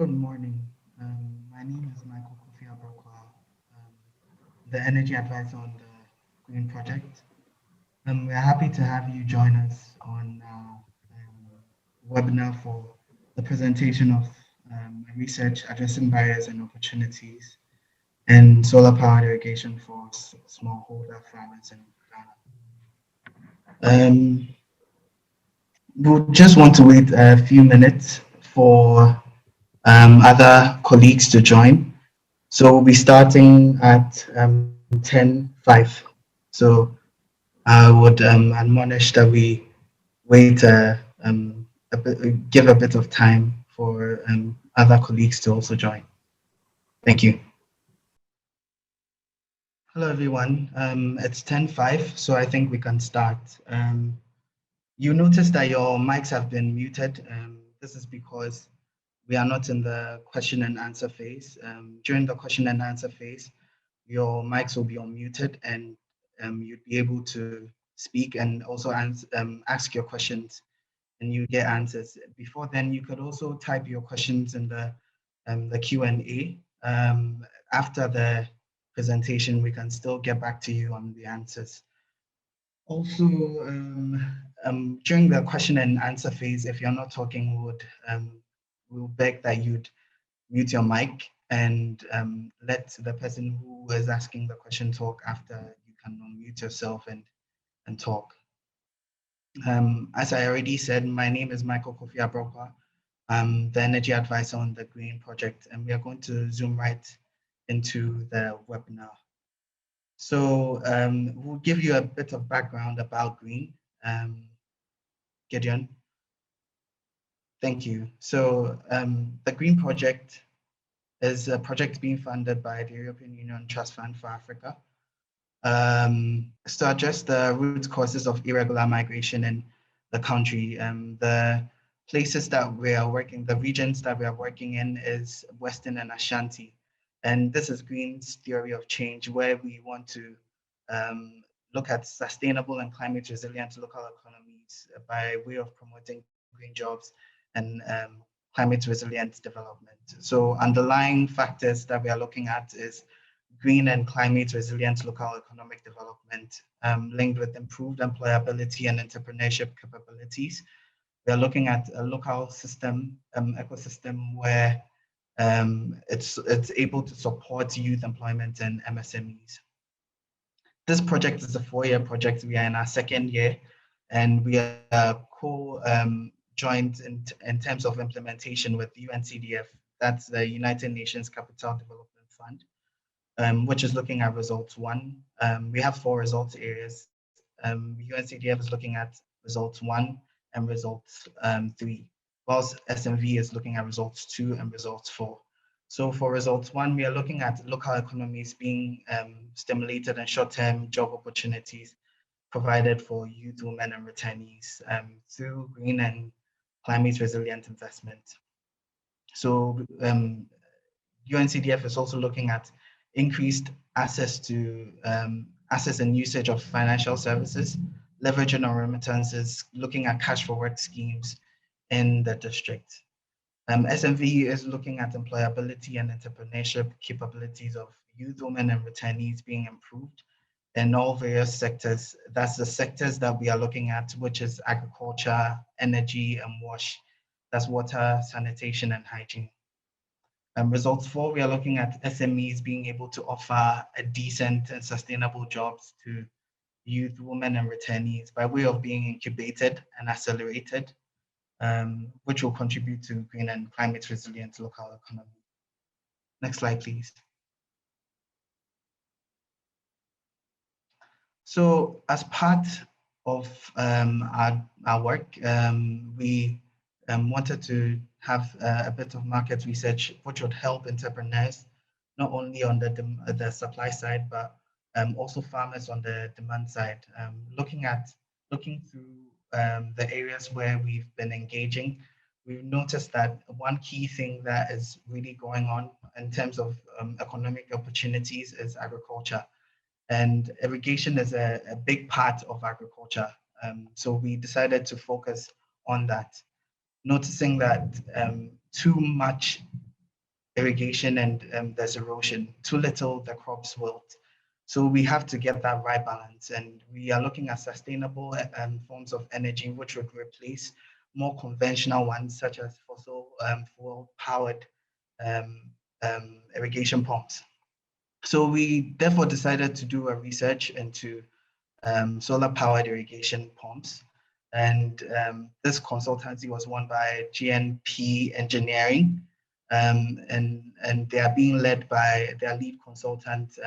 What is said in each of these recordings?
good morning. My name is Michael Kofi Abrokwa, the energy advisor on the GrEEn project. We're happy to have you join us on our webinar for the presentation of research addressing barriers and opportunities in solar-powered irrigation for smallholder farmers in Ghana. We'll just want to wait a few minutes for other colleagues to join. So we'll be starting at 10:05. So I would admonish that we wait give a bit of time for other colleagues to also join. Thank you. Hello, everyone. It's 10:05, so I think we can start. You notice that your mics have been muted. This is because we are not in the question and answer phase. During the question and answer phase, your mics will be unmuted and you'd be able to speak and also ask your questions and you get answers. Before then, you could also type your questions in the Q&A. After the presentation, we can still get back to you on the answers. Also, during the question and answer phase, if you're not talking, we'll beg that you'd mute your mic and let the person who is asking the question talk after you can unmute yourself and talk. As I already said, my name is Michael Kofi Abrokwa. I'm the energy advisor on the GrEEn project, and we are going to zoom right into the webinar. So we'll give you a bit of background about GrEEn. Gideon. Thank you. So the GrEEn project is a project being funded by the European Union Trust Fund for Africa to address the root causes of irregular migration in the country. The places that we are working, the regions that we are working in is Western and Ashanti. And this is GrEEn's theory of change, where we want to look at sustainable and climate resilient local economies by way of promoting green jobs and climate resilient development. So underlying factors that we are looking at is green and climate resilient local economic development linked with improved employability and entrepreneurship capabilities. We are looking at a local system, ecosystem where it's able to support youth employment and MSMEs. This project is a 4-year project. We are in our 2nd year, and we are co-joined in terms of implementation with UNCDF. That's the United Nations Capital Development Fund, which is looking at results 1. We have 4 results areas. UNCDF is looking at results 1 and results 3, whilst SMV is looking at results 2 and results 4. So for results 1, we are looking at local economies being stimulated and short-term job opportunities provided for youth, women, and returnees through green and climate resilient investment. So UNCDF is also looking at increased access to access and usage of financial services, leveraging on remittances, looking at cash for work schemes in the district. SMV is looking at employability and entrepreneurship capabilities of youth, women, and returnees being improved in all various sectors. That's the sectors that we are looking at, which is agriculture, energy, and wash. That's water, sanitation, and hygiene. Results 4, we are looking at SMEs being able to offer a decent and sustainable jobs to youth, women, and returnees by way of being incubated and accelerated, which will contribute to green and climate resilient local economy. Next slide, please. So as part of our work, we wanted to have a bit of market research, which would help entrepreneurs, not only on the supply side, but also farmers on the demand side, looking through the areas where we've been engaging. We've noticed that one key thing that is really going on in terms of economic opportunities is agriculture. And irrigation is a big part of agriculture. So we decided to focus on that, noticing that too much irrigation and there's erosion. Too little, the crops wilt. So we have to get that right balance. And we are looking at sustainable forms of energy, which would replace more conventional ones, such as fossil fuel-powered irrigation pumps. So we therefore decided to do a research into solar-powered irrigation pumps. And this consultancy was won by GNP Engineering, and they are being led by their lead consultant,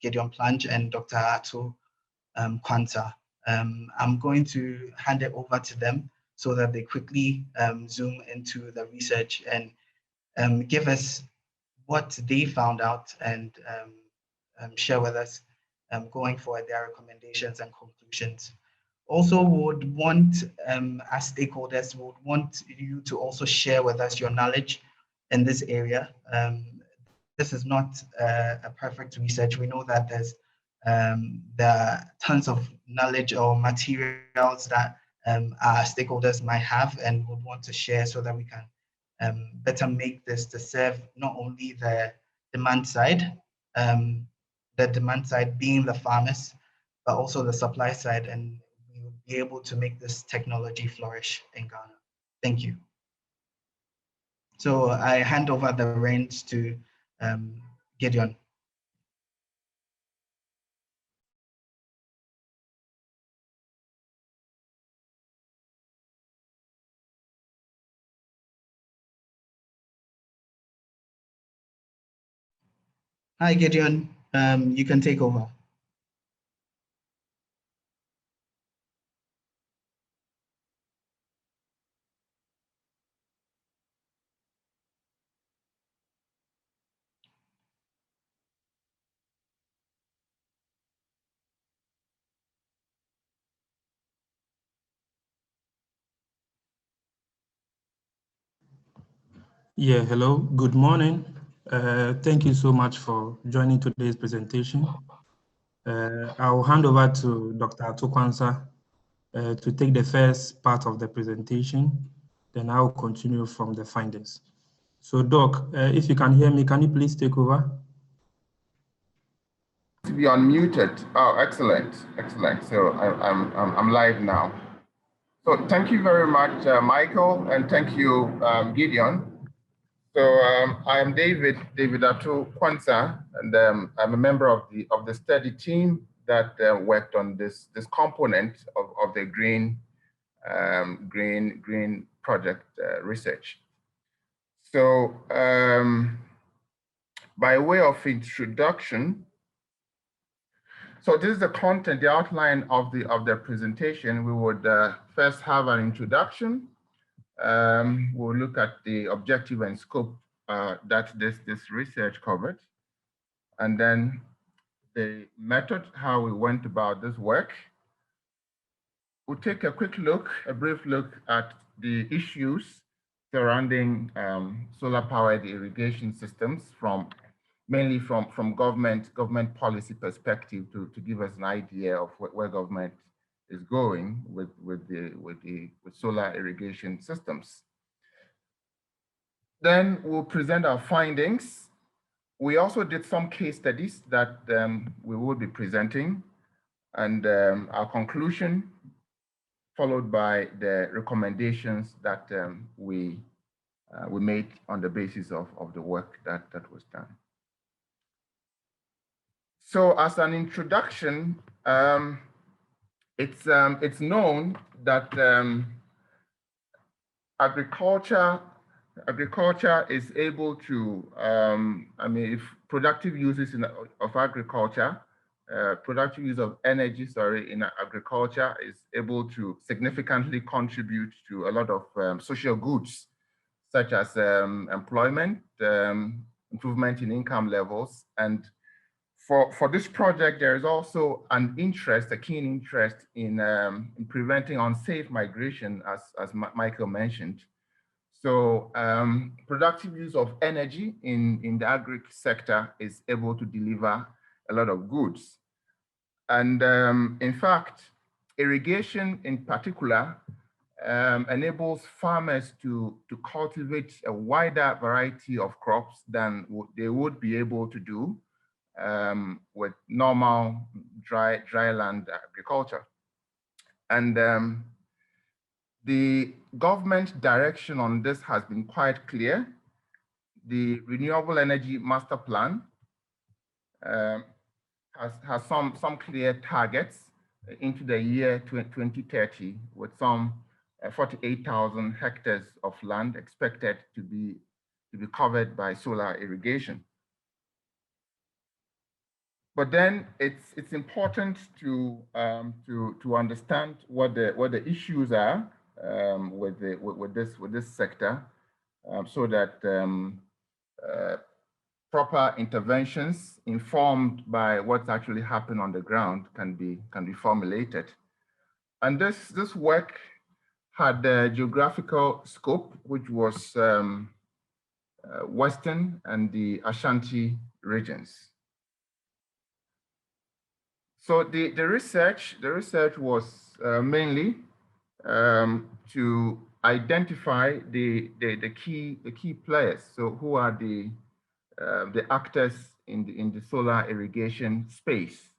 Gideon Planch and Dr. Ato Kwanta. I'm going to hand it over to them so that they quickly zoom into the research and give us what they found out and share with us going forward their recommendations and conclusions. Also would want, as stakeholders, would want you to also share with us your knowledge in this area. This is not a perfect research. We know that there are tons of knowledge or materials that our stakeholders might have and would want to share so that we can better make this to serve not only the demand side being the farmers, but also the supply side, and we will be able to make this technology flourish in Ghana. Thank you. So I hand over the reins to Gideon. Hi, Gideon. You can take over. Yeah, hello, good morning. Thank you so much for joining today's presentation. I'll hand over to Dr. Atukwansa to take the first part of the presentation, then I'll continue from the findings. So Doc, if you can hear me, can you please take over? To be unmuted. Oh, excellent, excellent. So I'm live now. So thank you very much, Michael, and thank you, Gideon. So I am David Ato Kwanzaa, and I'm a member of the study team that worked on this component of the GrEEn project research. So by way of introduction, so this is the content, the outline of the presentation. We would first have an introduction. We'll look at the objective and scope that this research covered, and then the method, how we went about this work. We'll take a brief look at the issues surrounding solar-powered irrigation systems mainly from government policy perspective to give us an idea of where government is going with solar irrigation systems. Then we'll present our findings. We also did some case studies that we will be presenting, and our conclusion, followed by the recommendations that we made on the basis of the work that was done. So as an introduction, it's known that agriculture is able to, if productive uses of agriculture, productive use of energy, in agriculture is able to significantly contribute to a lot of social goods, such as employment, improvement in income levels. And for this project, there is also a keen interest in preventing unsafe migration, as Michael mentioned. So productive use of energy in the agri sector is able to deliver a lot of goods. And in fact, irrigation in particular enables farmers to cultivate a wider variety of crops than they would be able to do with normal dry land agriculture. And the government direction on this has been quite clear. The Renewable Energy Master Plan has some clear targets into the year 2030, with some 48,000 hectares of land expected to be covered by solar irrigation. But then it's important to understand what the issues are with this sector, so that proper interventions informed by what's actually happened on the ground can be formulated. And this work had a geographical scope, which was Western and the Ashanti regions. So the research was mainly to identify the key players. So who are the actors in the solar irrigation space?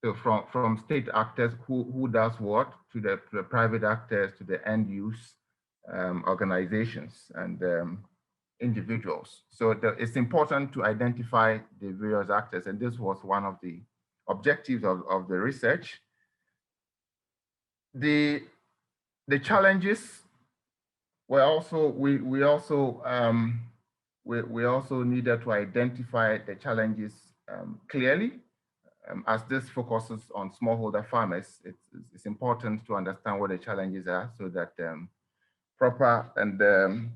So from state actors, who does what, to the private actors, to the end use organizations and individuals. So it's important to identify the various actors, and this was one of the objectives of the research. The challenges were also, we also needed to identify the challenges clearly. As this focuses on smallholder farmers, it's important to understand what the challenges are, so that proper and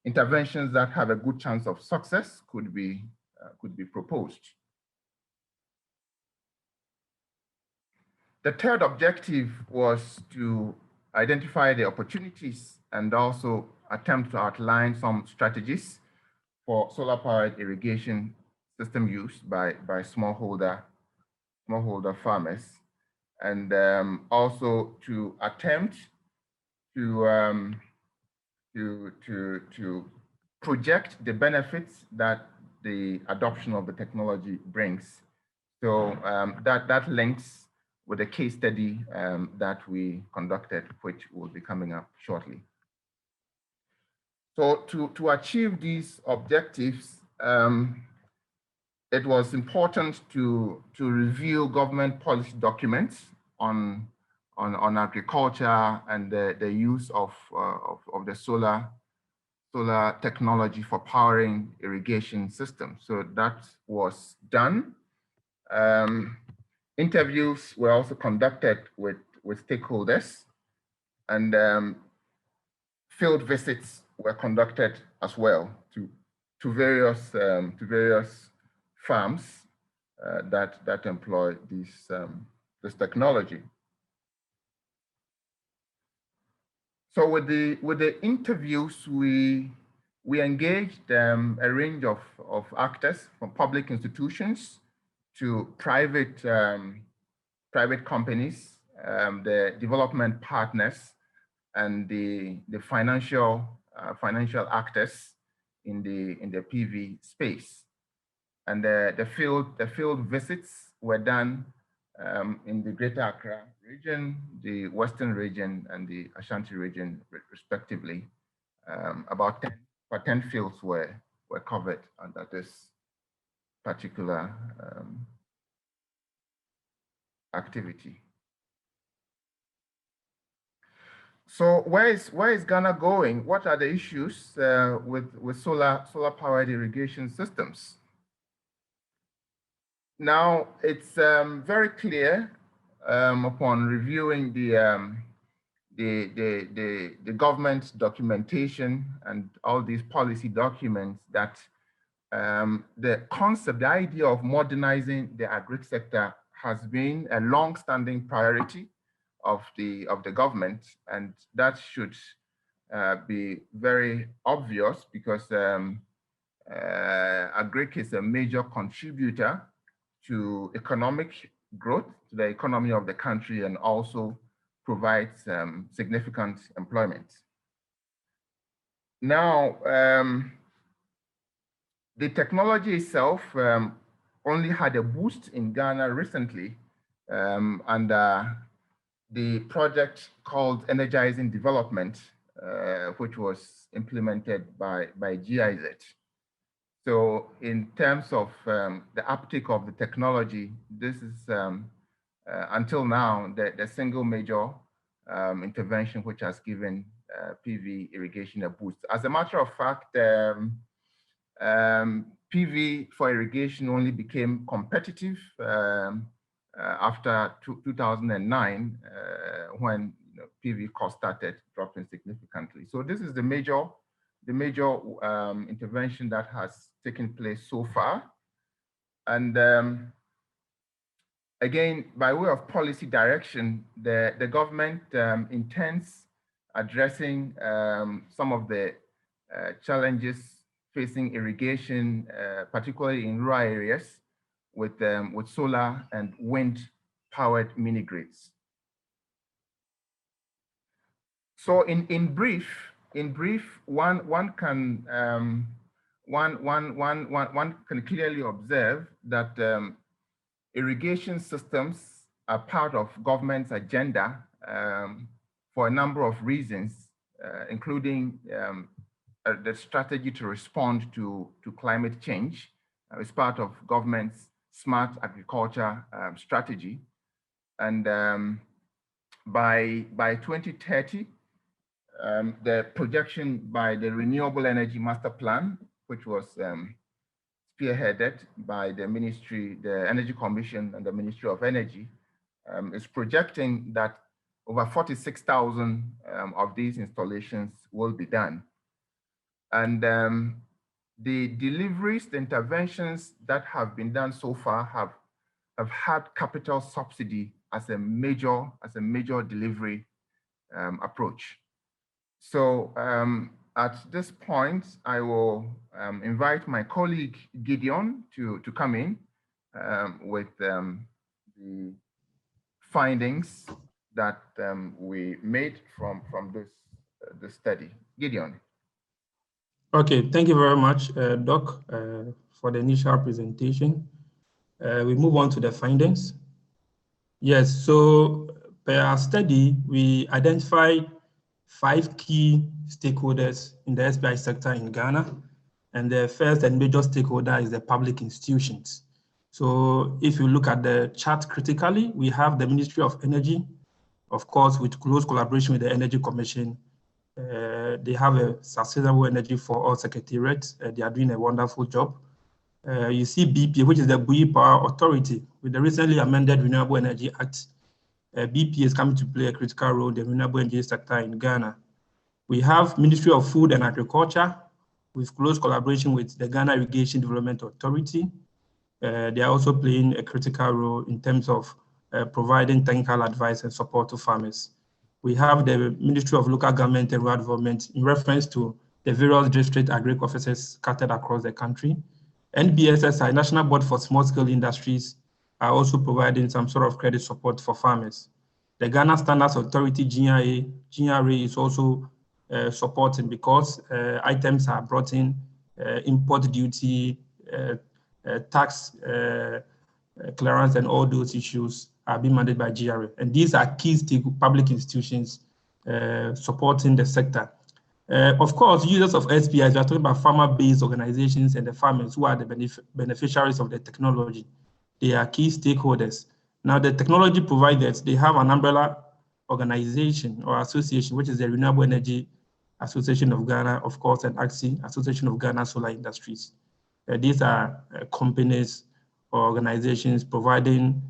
interventions that have a good chance of success could be proposed. The third objective was to identify the opportunities and also attempt to outline some strategies for solar-powered irrigation system use by smallholder farmers, and also to attempt to project the benefits that the adoption of the technology brings. So that links with a case study that we conducted, which will be coming up shortly. So to achieve these objectives, it was important to review government policy documents on agriculture and the use of the solar technology for powering irrigation systems. So that was done. Interviews were also conducted with stakeholders, and field visits were conducted as well to various farms that employ this technology. So with the interviews, we engaged a range of actors, from public institutions to private companies, the development partners, and the financial actors in the PV space. And the field visits were done in the Greater Accra region, the Western region, and the Ashanti region, respectively. About 10 fields were covered under this particular activity. So where is Ghana going? What are the issues with solar-powered irrigation systems? Now, it's very clear upon reviewing the government documentation and all these policy documents that the concept, the idea of modernizing the agri sector has been a long-standing priority of the government, and that should be very obvious, because agric is a major contributor to economic growth, to the economy of the country, and also provides significant employment. Now, the technology itself only had a boost in Ghana recently under the project called Energizing Development, which was implemented by GIZ. So in terms of the uptake of the technology, this is until now the single major intervention which has given PV irrigation a boost. As a matter of fact, PV for irrigation only became competitive after 2009 when PV cost started dropping significantly. So this is the major intervention that has taken place so far. And again, by way of policy direction, the government intends addressing some of the challenges facing irrigation, particularly in rural areas, with solar and wind-powered mini-grids. So in brief, one can clearly observe that irrigation systems are part of government's agenda for a number of reasons, including the strategy to respond to climate change as part of government's smart agriculture strategy. And by 2030, the projection by the Renewable Energy Master Plan, which was spearheaded by the Ministry, the Energy Commission and the Ministry of Energy, is projecting that over 46,000 of these installations will be done. And the deliveries, the interventions that have been done so far have had capital subsidy as a major delivery approach. So at this point, I will invite my colleague GrEEn to come in with the findings that we made from this study. GrEEn. Okay, thank you very much, Doc, for the initial presentation. We move on to the findings. Yes, so per our study, we identified 5 key stakeholders in the SPI sector in Ghana. And the first and major stakeholder is the public institutions. So if you look at the chart critically, we have the Ministry of Energy, of course, with close collaboration with the Energy Commission. They have a Sustainable Energy for All Secretariat. They are doing a wonderful job. You see BP, which is the Bui Power Authority, with the recently amended Renewable Energy Act. BP is coming to play a critical role in the renewable energy sector in Ghana. We have Ministry of Food and Agriculture, with close collaboration with the Ghana Irrigation Development Authority. They are also playing a critical role in terms of providing technical advice and support to farmers. We have the Ministry of Local Government and Rural Development in reference to the various district agri offices scattered across the country. NBSSI, National Board for Small-Scale Industries, are also providing some sort of credit support for farmers. The Ghana Standards Authority, GRA is also supporting because items are brought in, import duty, tax clearance, and all those issues are being managed by GRA. And these are key public institutions supporting the sector. Of course, users of SPIs, we are talking about farmer-based organizations and the farmers who are the beneficiaries of the technology. They are key stakeholders. Now, the technology providers, they have an umbrella organization or association, which is the Renewable Energy Association of Ghana, of course, and AXI, Association of Ghana Solar Industries. These are companies or organizations providing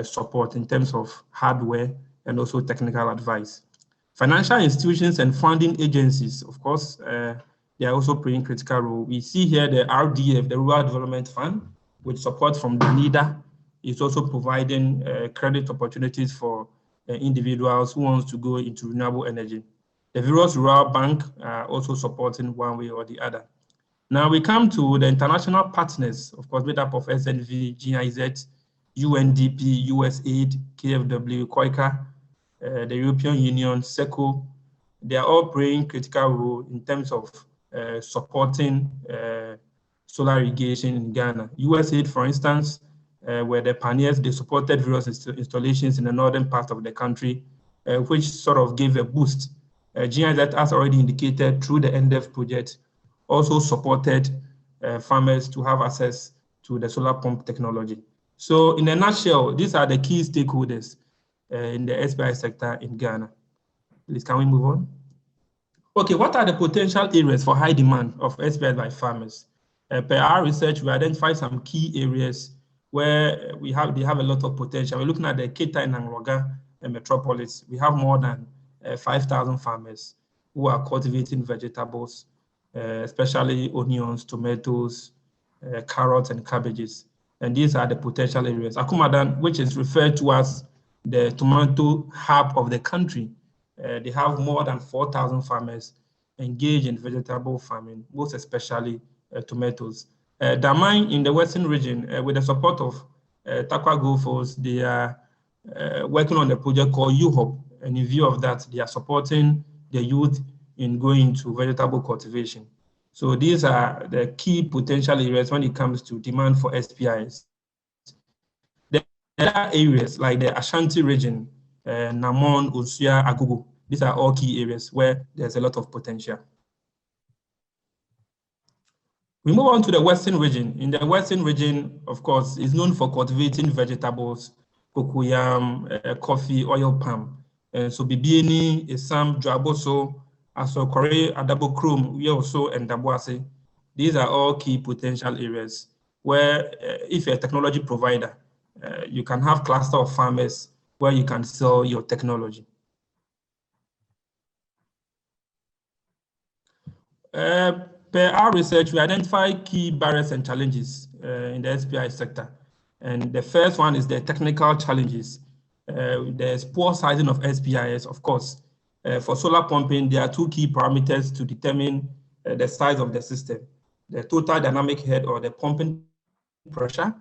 support in terms of hardware and also technical advice. Financial institutions and funding agencies, of course, they are also playing a critical role. We see here the RDF, the Rural Development Fund, with support from the NIDA, is also providing credit opportunities for individuals who want to go into renewable energy. The various rural banks are also supporting one way or the other. Now we come to the international partners, of course, made up of SNV, GIZ, UNDP, USAID, KFW, KOICA, the European Union, SECO, they are all playing critical role in terms of supporting solar irrigation in Ghana. USAID, for instance, were the pioneers. They supported various installations in the northern part of the country, which sort of gave a boost. GrEEn, as already indicated, through the NDEF project, also supported farmers to have access to the solar pump technology. So in a nutshell, these are the key stakeholders in the SPI sector in Ghana. Please, can we move on? Okay, what are the potential areas for high demand of SPIs by farmers? Per our research, we identified some key areas where they have a lot of potential. We're looking at the Keita and Angroga metropolis. We have more than 5,000 farmers who are cultivating vegetables, especially onions, tomatoes, carrots, and cabbages. And these are the potential areas. Akumadan, which is referred to as the tomato hub of the country, they have more than 4,000 farmers engaged in vegetable farming, most especially tomatoes. Damai in the Western region, with the support of Takwa Gulfos, they are working on a project called UHOP, and in view of that, they are supporting the youth in going into vegetable cultivation. So these are the key potential areas when it comes to demand for SPIs. The other areas like the Ashanti region, Namon, Usia, Agugu, these are all key areas where there's a lot of potential. We move on to the Western region. In the Western region, of course, is known for cultivating vegetables, cocoyam, coffee, oil palm. So Bibieni, Isam, Dwaboso, Asokore, Adabokrum, Uyoso, and Dabuase. These are all key potential areas where if you're a technology provider, you can have cluster of farmers where you can sell your technology. Per our research, we identify key barriers and challenges in the SPI sector. And the first one is the technical challenges. There's poor sizing of SPIs, of course. For solar pumping, there are two key parameters to determine the size of the system: the total dynamic head, or the pumping pressure.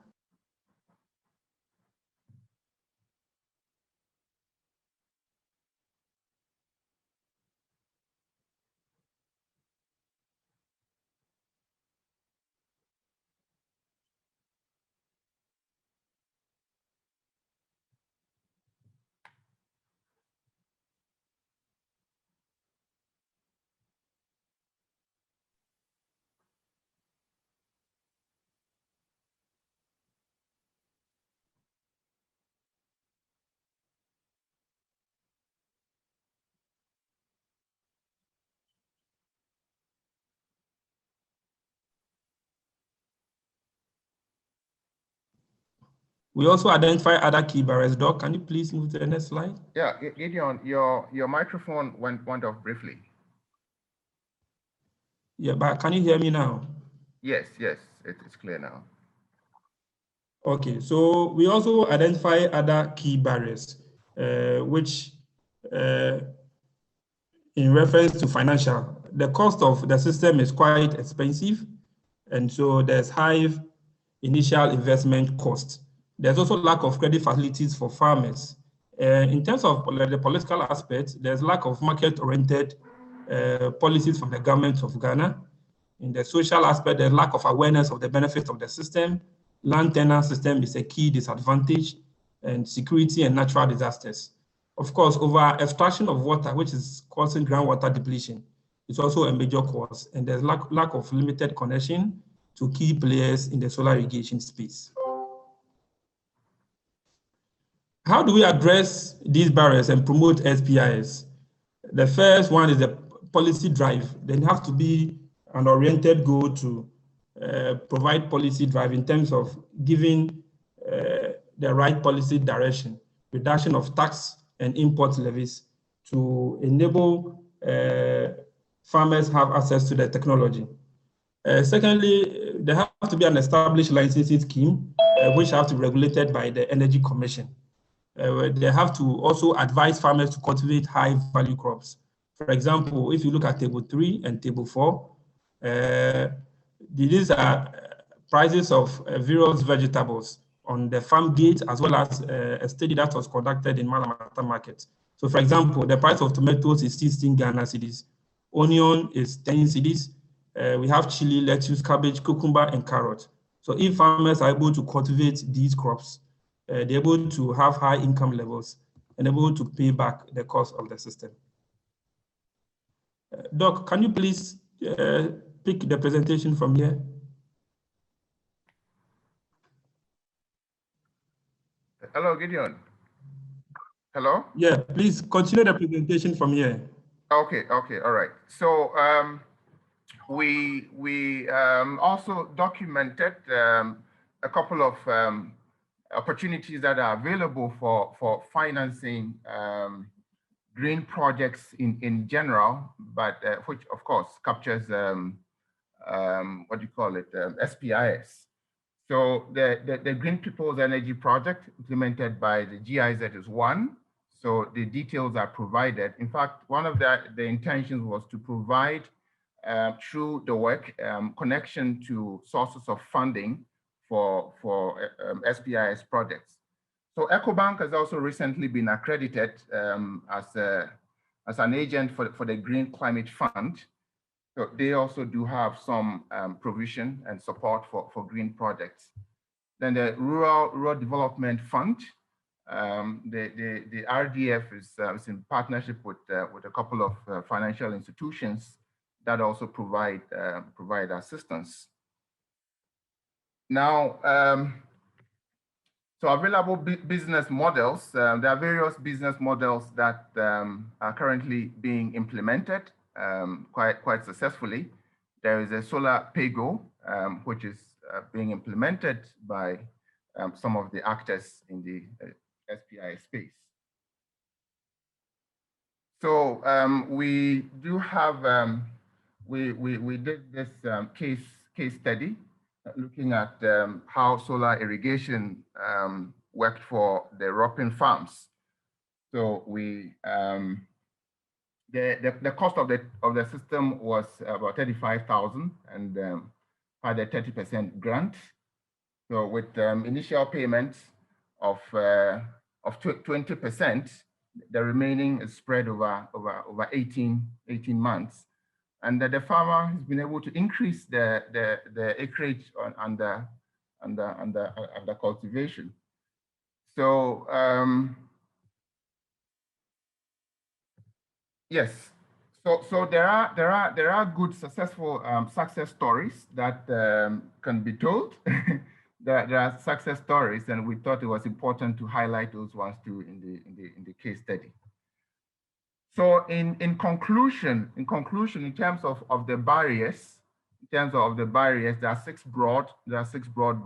We also identify other key barriers. Doc, can you please move to the next slide? Yeah, Gideon, your microphone went off briefly. Yeah, but can you hear me now? Yes, it's clear now. Okay, so we also identify other key barriers, which in reference to financial, the cost of the system is quite expensive, and so there's high initial investment cost. There's also lack of credit facilities for farmers. In terms of the political aspect, there's lack of market-oriented policies from the government of Ghana. In the social aspect, there's lack of awareness of the benefits of the system. Land tenure system is a key disadvantage, and security and natural disasters. Of course, over extraction of water, which is causing groundwater depletion, is also a major cause, and there's lack of limited connection to key players in the solar irrigation space. How do we address these barriers and promote SPIs? The first one is the policy drive. There has to be an oriented goal to provide policy drive in terms of giving the right policy direction, reduction of tax and import levies to enable farmers have access to the technology. Secondly, there has to be an established licensing scheme, which have to be regulated by the Energy Commission. They have to also advise farmers to cultivate high value crops. For example, if you look at table 3 and table 4, these are prices of various vegetables on the farm gate, as well as a study that was conducted in Malamata market. So for example, the price of tomatoes is 16 Ghana cedis. Onion is 10 cedis. We have chili, lettuce, cabbage, cucumber, and carrot. So if farmers are able to cultivate these crops, they're able to have high income levels and able to pay back the cost of the system. Doc, can you please pick the presentation from here? Hello, Gideon. Hello? Yeah, please continue the presentation from here. Okay, all right. So we also documented a couple of opportunities that are available for financing green projects in general, but which of course captures what do you call it, SPIs. So the Green People's Energy Project implemented by the GIZ is one. So the details are provided. In fact, one of the intentions was to provide through the work connection to sources of funding for SPIS projects. So EcoBank has also recently been accredited as an agent for the Green Climate Fund. So they also do have some provision and support for green projects. Then the Rural Development Fund, the RDF is in partnership with a couple of financial institutions that also provide assistance. Now, so available business models, there are various business models that are currently being implemented quite successfully. There is a solar pay-go, which is being implemented by some of the actors in the SPI space. So we do have, we did this case study looking at how solar irrigation worked for the Ropin farms. So we the cost of the system was about 35,000 and had a 30% grant. So with initial payments of 20%, the remaining is spread over 18 months. And the farmer has been able to increase the acreage under cultivation. So yes, so there are good successful success stories that can be told. There are success stories, and we thought it was important to highlight those ones too in the case study. So in conclusion, in terms of the barriers, there are six broad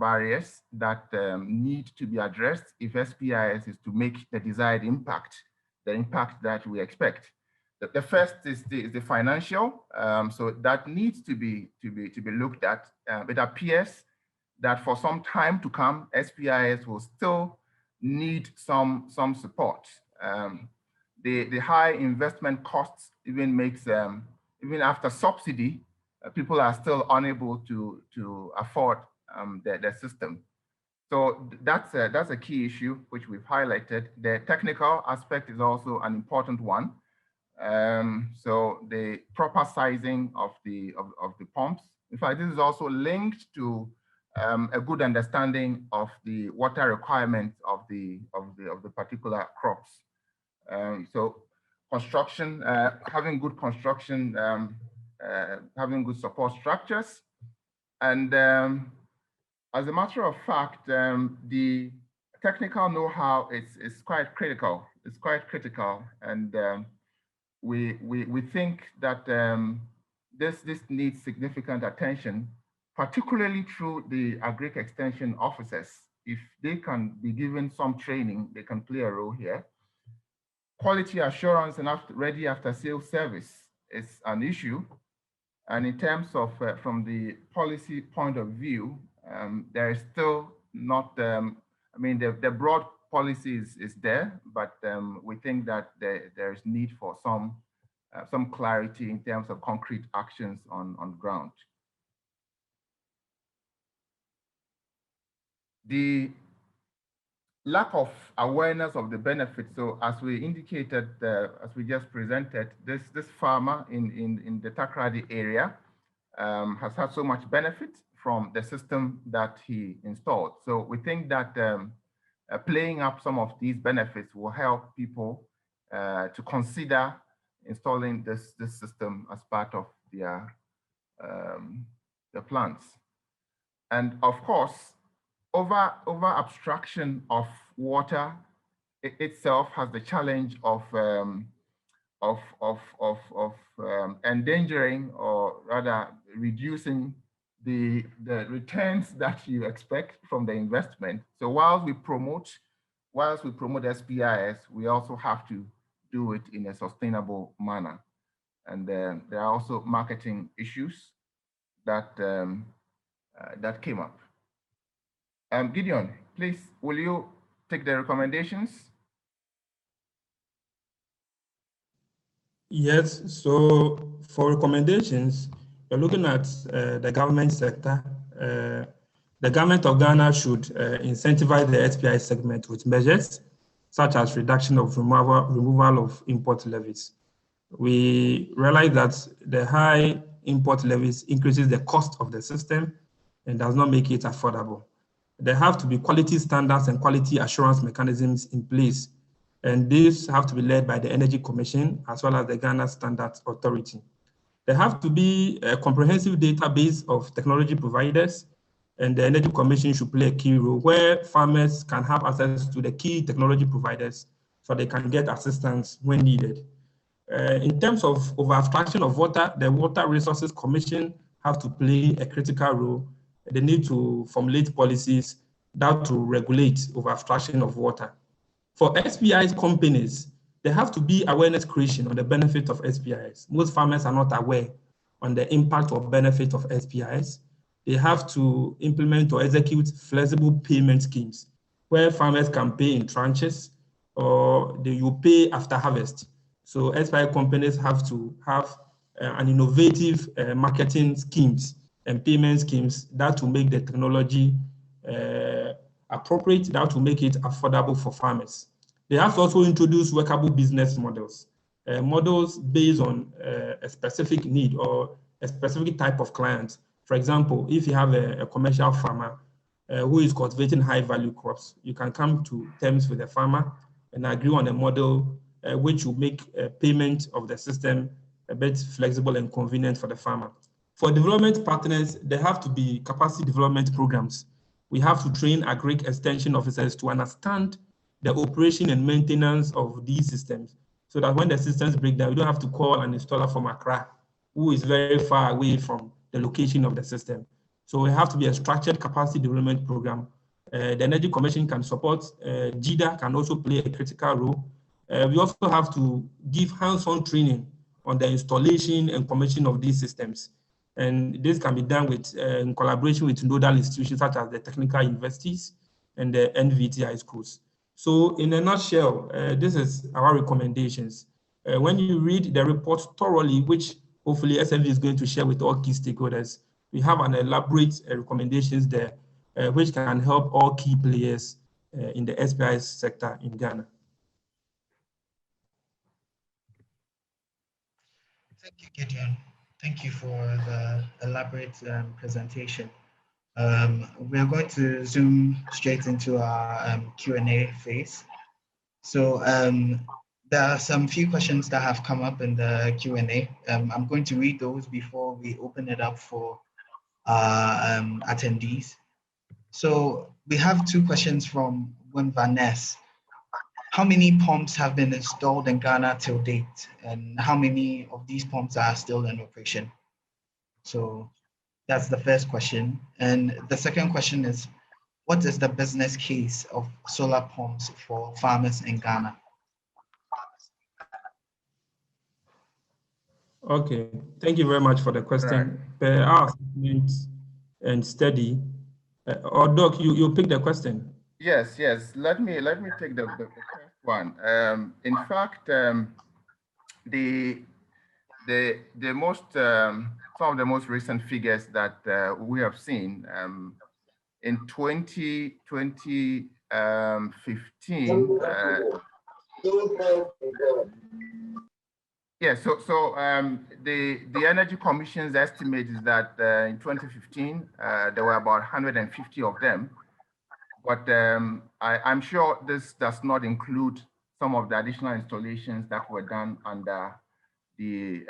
barriers that need to be addressed if SPIS is to make the desired impact, the impact that we expect. The first is the financial, so that needs to be looked at. It appears that for some time to come, SPIS will still need some support. The high investment costs even makes even after subsidy, people are still unable to afford the system. So that's a key issue which we've highlighted. The technical aspect is also an important one. So the proper sizing of the pumps. In fact, this is also linked to a good understanding of the water requirements of the particular crops. So construction, having good construction, having good support structures, and as a matter of fact, the technical know-how is quite critical. It's quite critical, and we think that this needs significant attention, particularly through the agric extension officers. If they can be given some training, they can play a role here. Quality assurance and ready after sales service is an issue. And in terms of from the policy point of view, there is still not, I mean, the broad policy is there, but we think that there's need for some clarity in terms of concrete actions on ground. lack of awareness of the benefits. So as we indicated, as we just presented, this farmer in the Takrady area has had so much benefit from the system that he installed. So we think that playing up some of these benefits will help people to consider installing this system as part of their plans. And of course, over abstraction of water itself has the challenge of endangering, or rather reducing the returns that you expect from the investment. So whilst we promote SPIs, we also have to do it in a sustainable manner. And there are also marketing issues that that came up. Gideon, please, will you take the recommendations? Yes, so for recommendations, we're looking at the government sector. The government of Ghana should incentivize the SPI segment with measures such as reduction of removal of import levies. We realize that the high import levies increases the cost of the system and does not make it affordable. There have to be quality standards and quality assurance mechanisms in place, and these have to be led by the Energy Commission as well as the Ghana Standards Authority. There have to be a comprehensive database of technology providers, and the Energy Commission should play a key role where farmers can have access to the key technology providers so they can get assistance when needed. In terms of over-abstraction of water, the Water Resources Commission have to play a critical role. They need to formulate policies that will regulate over-abstraction of water. For SPIs companies, there have to be awareness creation on the benefit of SPIs. Most farmers are not aware on the impact or benefit of SPIs. They have to implement or execute flexible payment schemes where farmers can pay in tranches or they will pay after harvest. So SPI companies have to have an innovative marketing schemes and payment schemes that will make the technology appropriate, that will make it affordable for farmers. They have to also introduce workable business models, models based on a specific need or a specific type of client. For example, if you have a commercial farmer who is cultivating high value crops, you can come to terms with the farmer and agree on a model which will make payment of the system a bit flexible and convenient for the farmer. For development partners, there have to be capacity development programs. We have to train agric extension officers to understand the operation and maintenance of these systems so that when the systems break down, we don't have to call an installer from Accra who is very far away from the location of the system. So we have to be a structured capacity development program. The Energy Commission can support, GIDA can also play a critical role. We also have to give hands-on training on the installation and commission of these systems. And this can be done with, in collaboration with nodal institutions such as the technical universities and the NVTI schools. So in a nutshell, this is our recommendations. When you read the report thoroughly, which hopefully SMV is going to share with all key stakeholders, we have an elaborate recommendations there, which can help all key players in the SPIs sector in Ghana. Thank you, Gideon. Thank you for the elaborate presentation. We are going to zoom straight into our Q&A phase. So there are some few questions that have come up in the Q&A. I'm going to read those before we open it up for attendees. So we have two questions from Wim Van Ness. How many pumps have been installed in Ghana till date, and how many of these pumps are still in operation? So that's the first question. And the second question is, what is the business case of solar pumps for farmers in Ghana? Okay, thank you very much for the question. Per our assessment and study, or Doc, you pick the question. Yes. Let me take the first one. In fact, the most some of the most recent figures that we have seen in 2020 2015, the Energy Commission's estimate is that in 2015, there were about 150 of them. But I'm sure this does not include some of the additional installations that were done under the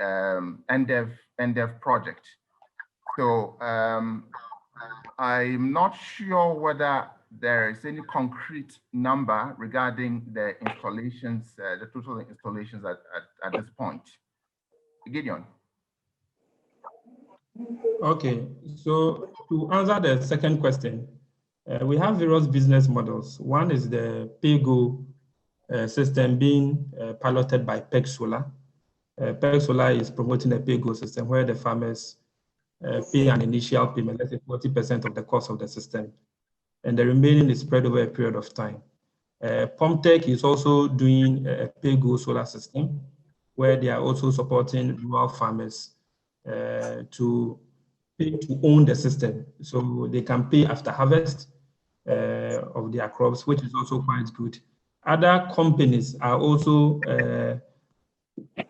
NDEV project. So I'm not sure whether there is any concrete number regarding the installations, the total installations at this point. Gideon. Okay, so to answer the second question, we have various business models. One is the pay-go system being piloted by PEG Solar. PEG Solar is promoting a pay-go system where the farmers pay an initial payment, let's say 40% of the cost of the system, and the remaining is spread over a period of time. POMTech is also doing a pay-go solar system where they are also supporting rural farmers to own the system. So they can pay after harvest of their crops, which is also quite good. Other companies are also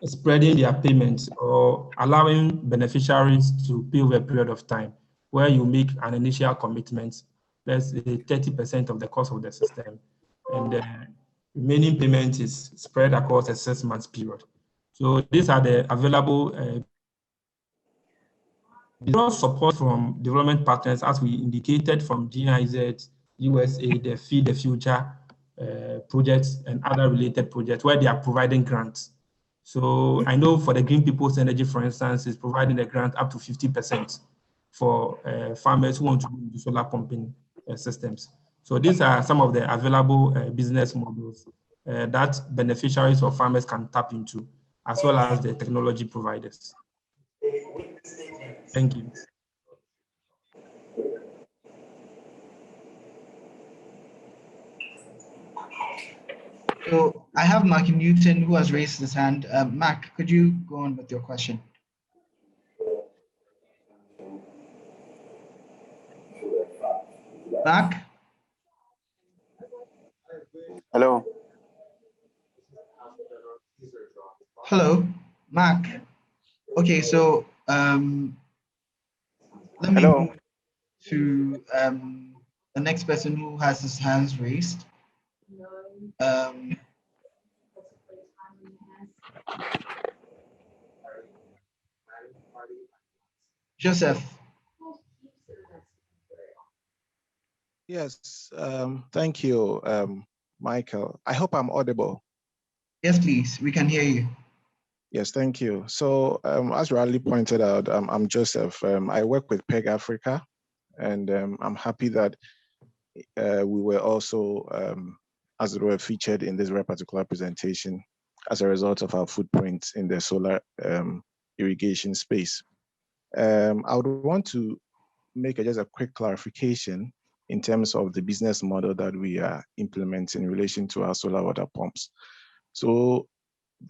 spreading their payments or allowing beneficiaries to pay over a period of time where you make an initial commitment, let's say 30% of the cost of the system, and the remaining payment is spread across a 6-month period. So these are the available support from development partners, as we indicated, from GIZ, USA, the Feed the Future projects and other related projects where they are providing grants. So I know for the Green People's Energy, for instance, is providing a grant up to 50% for farmers who want to do solar pumping systems. So these are some of the available business models that beneficiaries or farmers can tap into, as well as the technology providers. Thank you. So I have Mark Newton who has raised his hand. Mark, could you go on with your question? Mark? Hello. Hello, Mark. Okay, so let me move to the next person who has his hands raised. Joseph. Yes, thank you, Michael. I hope I'm audible. Yes, please, we can hear you. Yes, thank you. So as Riley pointed out, I'm Joseph. I work with PEG Africa, and I'm happy that we were also, as it were, featured in this very particular presentation as a result of our footprint in the solar irrigation space. I would want to make just a quick clarification in terms of the business model that we are implementing in relation to our solar water pumps. So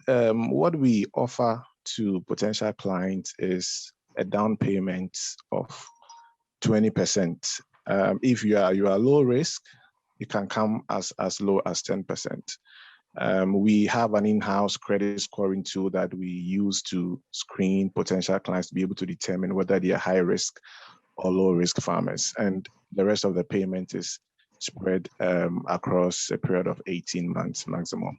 what we offer to potential clients is a down payment of 20%. If you are low risk, it can come as low as 10%. We have an in-house credit scoring tool that we use to screen potential clients to be able to determine whether they are high risk or low risk farmers. And the rest of the payment is spread across a period of 18 months maximum.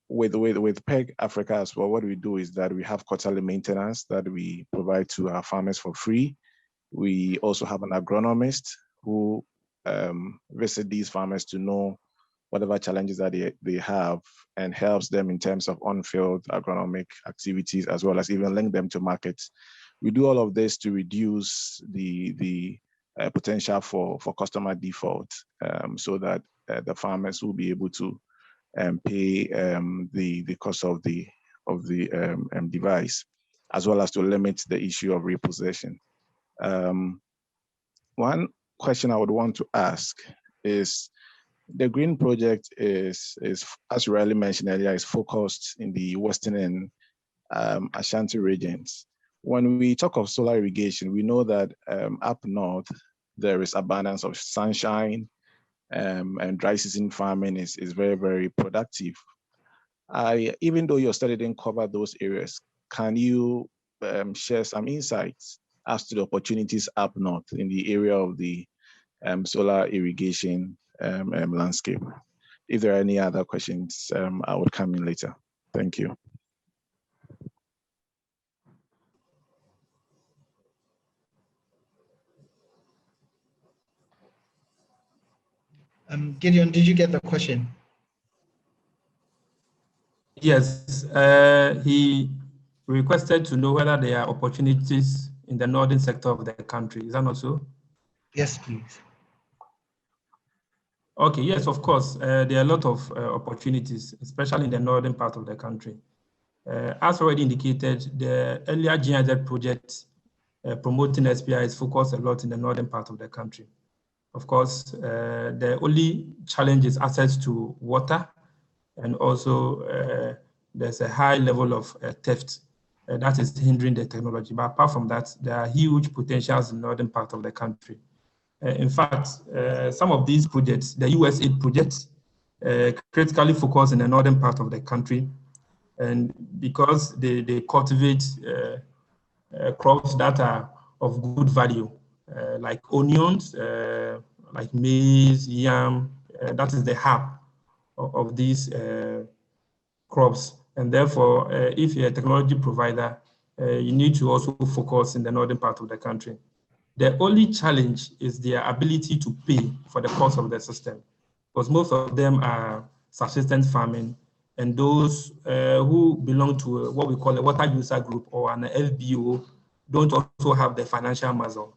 With PEG Africa as well, what we do is that we have quarterly maintenance that we provide to our farmers for free. We also have an agronomist who visit these farmers to know whatever challenges that they have and helps them in terms of on-field agronomic activities, as well as even link them to markets. We do all of this to reduce the potential for customer default, so that the farmers will be able to pay the cost of the device, as well as to limit the issue of repossession. One question I would want to ask is, the GrEEn project is as Riley mentioned earlier, is focused in the Western and Ashanti regions. When we talk of solar irrigation, we know that up north, there is abundance of sunshine, and dry season farming is very, very productive. Even though your study didn't cover those areas, can you share some insights as to the opportunities up north in the area of the solar irrigation landscape? If there are any other questions, I will come in later. Thank you. Gideon, did you get the question? Yes, he requested to know whether there are opportunities in the northern sector of the country. Is that not so? Yes, please. Okay, yes, of course. There are a lot of opportunities, especially in the northern part of the country. As already indicated, the earlier GIZ project promoting SPIs focused a lot in the northern part of the country. Of course, the only challenge is access to water, and also there's a high level of theft that is hindering the technology. But apart from that, there are huge potentials in the northern part of the country. In fact, some of these projects, the USAID projects, critically focus in the northern part of the country, and because they cultivate crops that are of good value, like onions, like maize, yam, that is the hub of these crops. And therefore, if you're a technology provider, you need to also focus in the northern part of the country. The only challenge is their ability to pay for the cost of the system, because most of them are subsistence farming, and those who belong to what we call a water user group or an FBO don't also have the financial muscle.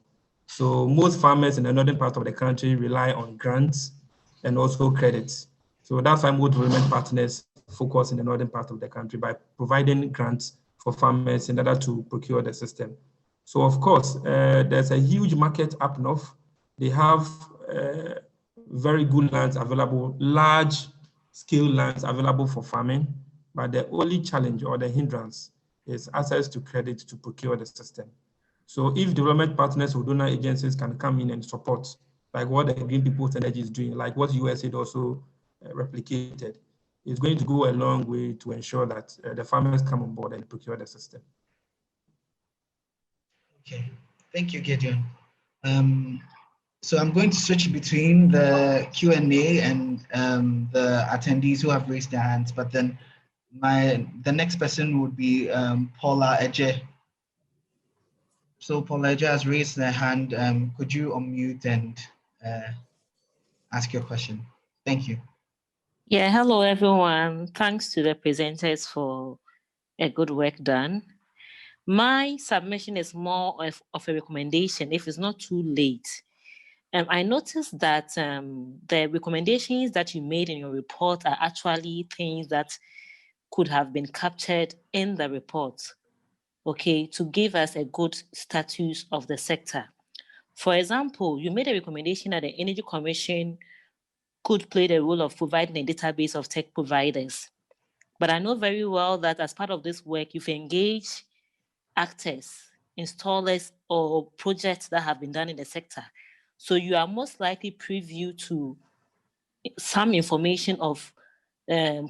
So most farmers in the northern part of the country rely on grants and also credits. So that's why most development partners focus in the northern part of the country by providing grants for farmers in order to procure the system. So of course, there's a huge market up north. They have very good lands available, large scale lands available for farming, but the only challenge or the hindrance is access to credit to procure the system. So if development partners or donor agencies can come in and support, like what the Green People's Energy is doing, like what USAID also replicated, it's going to go a long way to ensure that the farmers come on board and procure the system. Okay, thank you, Gideon. So I'm going to switch between the Q&A and the attendees who have raised their hands, but then the next person would be Paula Eje. So Paula Eje has raised their hand. Could you unmute and ask your question? Thank you. Yeah, hello everyone. Thanks to the presenters for a good work done. My submission is more of a recommendation if it's not too late. I noticed that the recommendations that you made in your report are actually things that could have been captured in the report, okay, to give us a good status of the sector. For example, you made a recommendation that the Energy Commission could play the role of providing a database of tech providers. But I know very well that as part of this work, you've engaged actors, installers, or projects that have been done in the sector. So you are most likely privy to some information of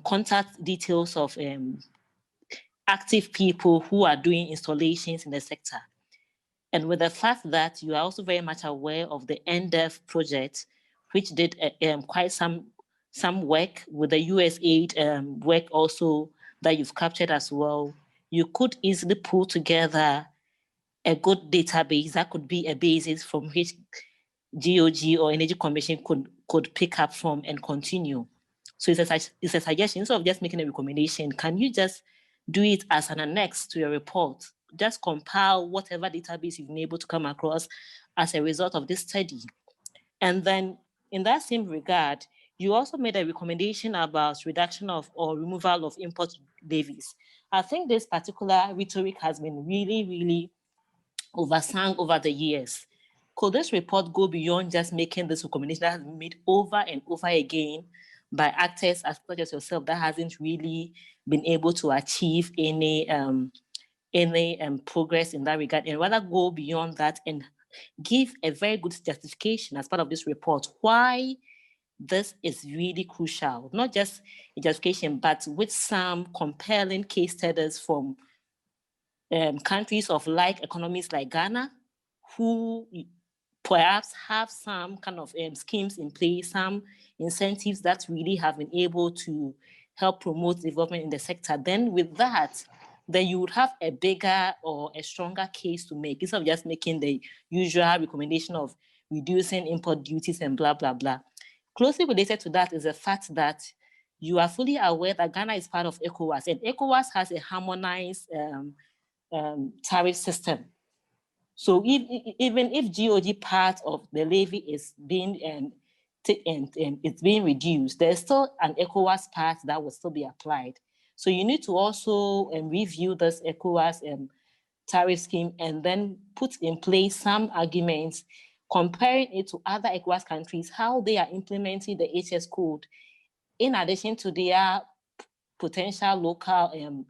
contact details of active people who are doing installations in the sector. And with the fact that you are also very much aware of the NDEF project, which did quite some work with the USAID work also that you've captured as well, you could easily pull together a good database that could be a basis from which GOG or Energy Commission could pick up from and continue. So it's a suggestion. Instead of just making a recommendation, can you just do it as an annex to your report? Just compile whatever database you've been able to come across as a result of this study. And then in that same regard, you also made a recommendation about reduction of or removal of import levies. I think this particular rhetoric has been really, really oversung over the years. Could this report go beyond just making this recommendation that has been made over and over again by actors such as yourself that hasn't really been able to achieve any progress in that regard, and rather go beyond that and give a very good justification as part of this report why this is really crucial, not just in education, but with some compelling case studies from countries of like economies like Ghana, who perhaps have some kind of schemes in place, some incentives that really have been able to help promote development in the sector. Then with that, then you would have a bigger or a stronger case to make, instead of just making the usual recommendation of reducing import duties and blah, blah, blah. Closely related to that is the fact that you are fully aware that Ghana is part of ECOWAS, and ECOWAS has a harmonized tariff system. So even if GOG part of the levy is being it's being reduced, there's still an ECOWAS part that will still be applied. So you need to also review this ECOWAS tariff scheme and then put in place some arguments comparing it to other ECOWAS countries, how they are implementing the HS code, in addition to their potential local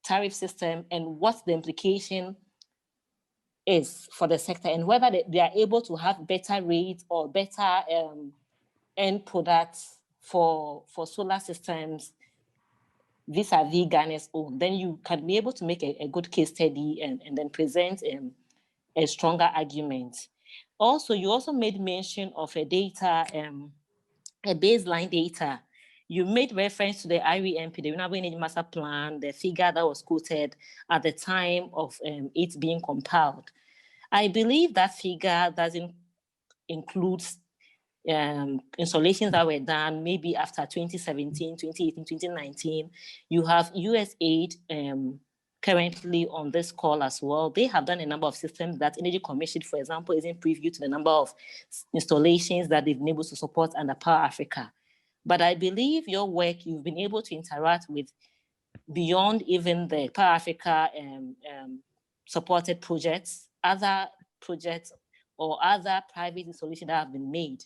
tariff system, and what the implication is for the sector, and whether they are able to have better rates or better end products for solar systems vis-a-vis Ghana's own. Then you can be able to make a good case study and then present a stronger argument. Also, you also made mention of a data, a baseline data. You made reference to the IREMP, the Renewable Energy Master Plan, the figure that was quoted at the time of it being compiled. I believe that figure doesn't include installations that were done maybe after 2017, 2018, 2019. You have USAID currently on this call as well. They have done a number of systems that Energy Commission, for example, isn't preview to the number of installations that they've been able to support under Power Africa. But I believe your work, you've been able to interact with beyond even the Power Africa supported projects, other projects or other private installations that have been made.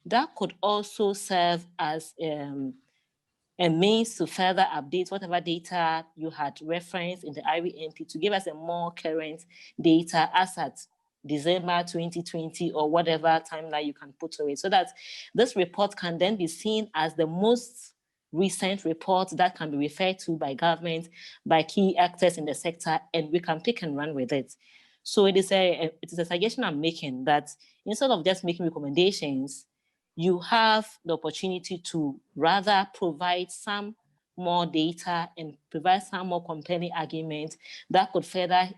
That could also serve as a means to further update whatever data you had referenced in the IREMP to give us a more current data as at December 2020 or whatever timeline you can put to it, so that this report can then be seen as the most recent report that can be referred to by government, by key actors in the sector, and we can pick and run with it. So it is a suggestion I'm making, that instead of just making recommendations, you have the opportunity to rather provide some more data and provide some more compelling arguments that could further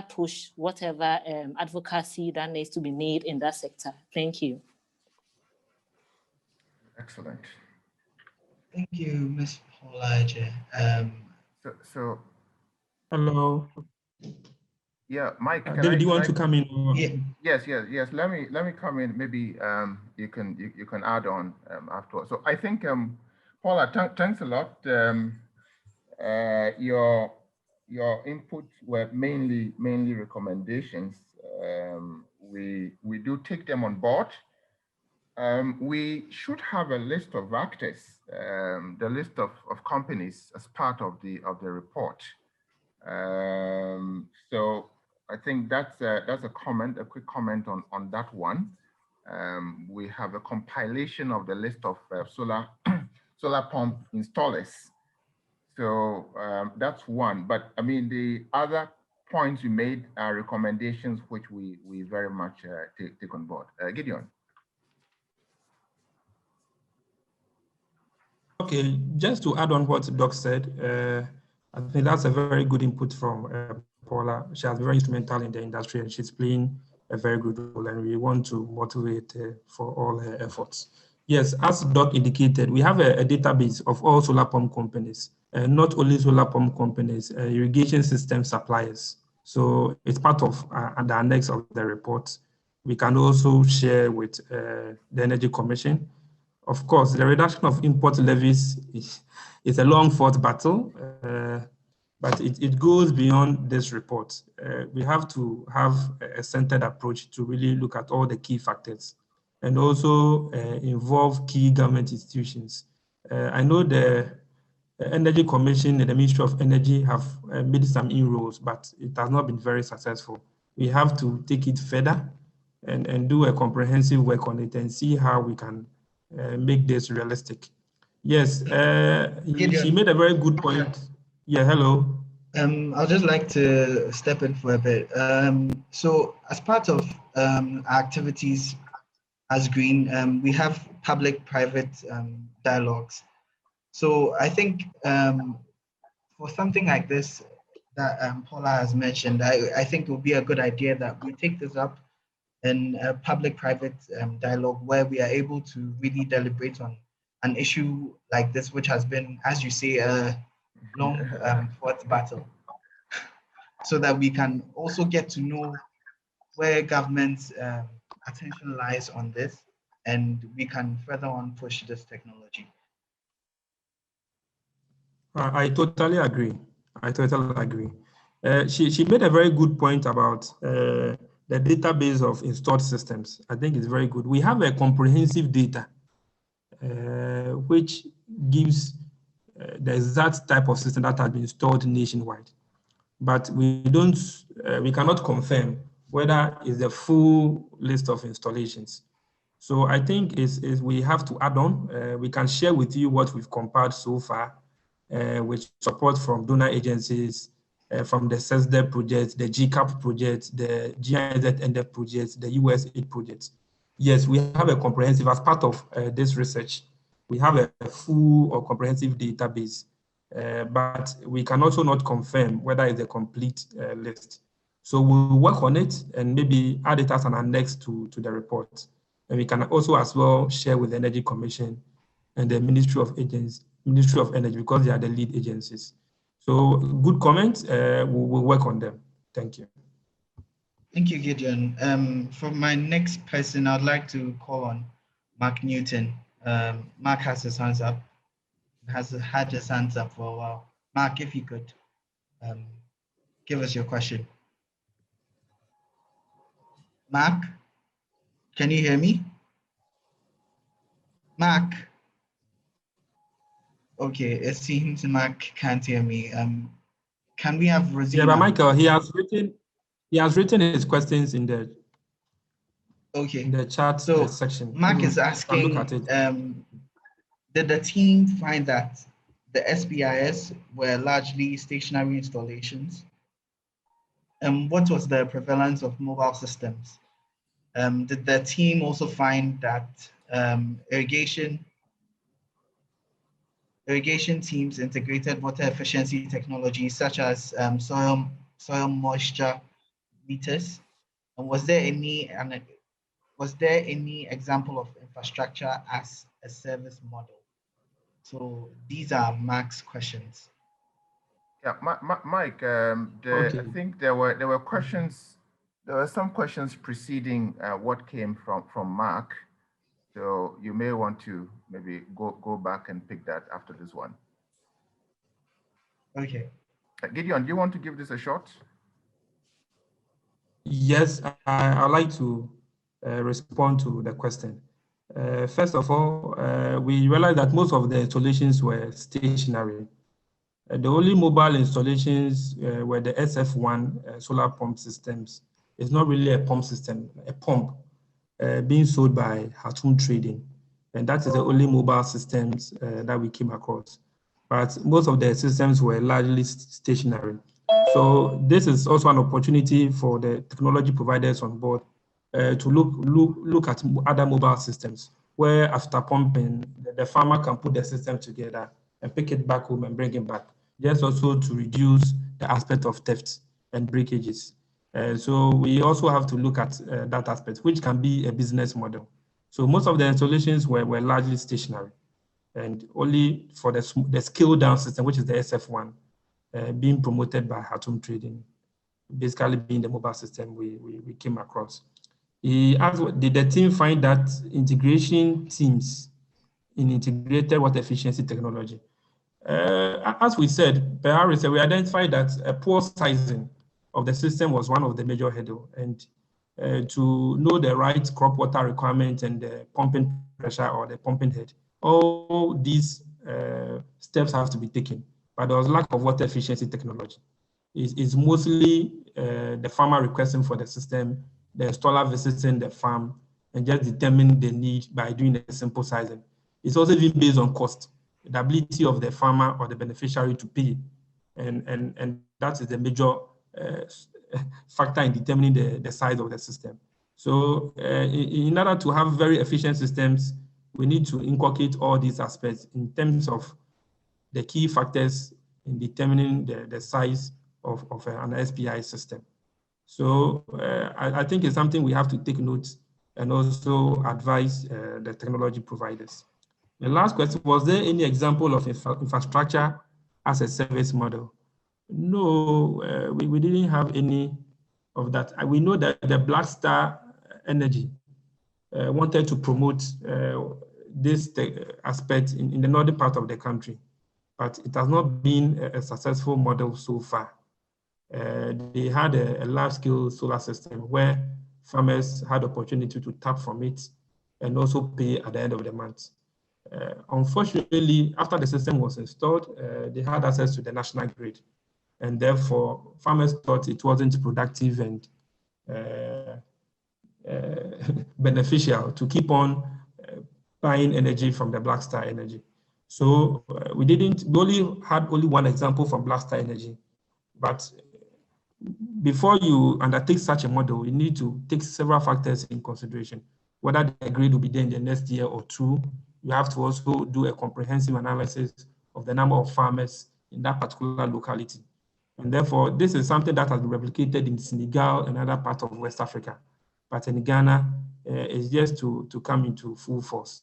push whatever advocacy that needs to be made in that sector. Thank you. Excellent. Thank you, Ms. Paulaje. So Hello. Yeah, Mike. David, do you want to come in? Yeah. Yes. Let me come in. Maybe you can add on afterwards. So I think Paula, thanks a lot. Your inputs were mainly recommendations. We do take them on board. We should have a list of actors, the list of companies as part of the report. So I think that's a comment, a quick comment on that one. We have a compilation of the list of solar pump installers. So that's one. But I mean, the other points you made are recommendations which we very much take on board. Gideon. Okay, just to add on what Doc said, I think that's a very good input from Paula. She has been very instrumental in the industry and she's playing a very good role, and we want to motivate her for all her efforts. Yes, as Doc indicated, we have a database of all solar pump companies, not only solar pump companies, irrigation system suppliers. So it's part of the annex of the report. We can also share with the Energy Commission. Of course, the reduction of import levies is a long-fought battle, but it goes beyond this report. We have to have a centered approach to really look at all the key factors and also involve key government institutions. I know the Energy Commission and the Ministry of Energy have made some inroads, but it has not been very successful. We have to take it further and do a comprehensive work on it and see how we can make this realistic. Yes, she made a very good point. Yeah, hello. I'd just like to step in for a bit. So as part of our activities as GrEEn, we have public-private dialogues. So I think for something like this that Paula has mentioned, I think it would be a good idea that we take this up in a public-private dialogue where we are able to really deliberate on an issue like this, which has been, as you say, a long fought battle, so that we can also get to know where government's attention lies on this, and we can further on push this technology. I totally agree. I totally agree. She made a very good point about the database of installed systems. I think it's very good. We have a comprehensive data which gives the exact type of system that has been installed nationwide, but we cannot confirm whether it's the full list of installations. So I think we have to add on. We can share with you what we've compiled so far, with support from donor agencies, from the SESDEP project, the GCAP project, the GIZ-NDEP project, the USAID project. Yes, we have a comprehensive, as part of this research, we have a full or comprehensive database, but we can also not confirm whether it's a complete list. So we'll work on it and maybe add it as an annex to the report. And we can also as well share with the Energy Commission and the Ministry of Energy, because they are the lead agencies. So good comments, we'll work on them. Thank you. Thank you, Gideon. For my next person, I'd like to call on Mark Newton. Mark has his hands up, has had his hands up for a while. Mark, if you could give us your question. Mark, can you hear me? Mark? Okay, it seems Mark can't hear me. Can we have Rosina? Yeah, but Michael, he has written his questions in the chat section. Mark is asking, did the team find that the SPIs were largely stationary installations? And what was the prevalence of mobile systems? Did the team also find that irrigation teams integrated water efficiency technologies such as soil moisture meters? And was there any example of infrastructure as a service model? So these are Mark's questions. Yeah, Mike, okay. I think there were questions. There were some questions preceding what came from Mark. So you may want to maybe go back and pick that after this one. Okay. Gideon, do you want to give this a shot? Yes, I'd like to respond to the question. First of all, we realized that most of the installations were stationary. The only mobile installations were the SF1 solar pump systems. It's not really a pump system, a pump being sold by Hatum Trading. And that is the only mobile systems that we came across. But most of the systems were largely stationary. So this is also an opportunity for the technology providers on board to look at other mobile systems, where after pumping, the farmer can put the system together and pick it back home and bring it back. Just also to reduce the aspect of theft and breakages. So we also have to look at that aspect, which can be a business model. So most of the installations were largely stationary, and only for the scaled down system, which is the SF1, being promoted by Hatum Trading, basically being the mobile system we came across. He asked, did the team find that integration teams in integrated water efficiency technology? As we said, we identified that a poor sizing of the system was one of the major hurdles, and to know the right crop water requirement and the pumping pressure or the pumping head, all these steps have to be taken, but there was lack of water efficiency technology. It's mostly the farmer requesting for the system, the installer visiting the farm and just determine the need by doing a simple sizing. It's also even based on cost, the ability of the farmer or the beneficiary to pay. And that is the major factor in determining the size of the system. So in order to have very efficient systems, we need to inculcate all these aspects in terms of the key factors in determining the size of an SPI system. So I think it's something we have to take note and also advise the technology providers. The last question, was there any example of infrastructure as a service model? No, we didn't have any of that. We know that the Black Star Energy wanted to promote this aspect in the northern part of the country, but it has not been a successful model so far. They had a large-scale solar system where farmers had opportunity to tap from it and also pay at the end of the month. Unfortunately, after the system was installed, they had access to the national grid, and therefore farmers thought it wasn't productive and beneficial to keep on buying energy from the Black Star Energy. So we only had one example from Black Star Energy, but before you undertake such a model, you need to take several factors in consideration. Whether the grid will be there in the next year or two, you have to also do a comprehensive analysis of the number of farmers in that particular locality. And therefore, this is something that has been replicated in Senegal and other parts of West Africa. But in Ghana, it's just to come into full force.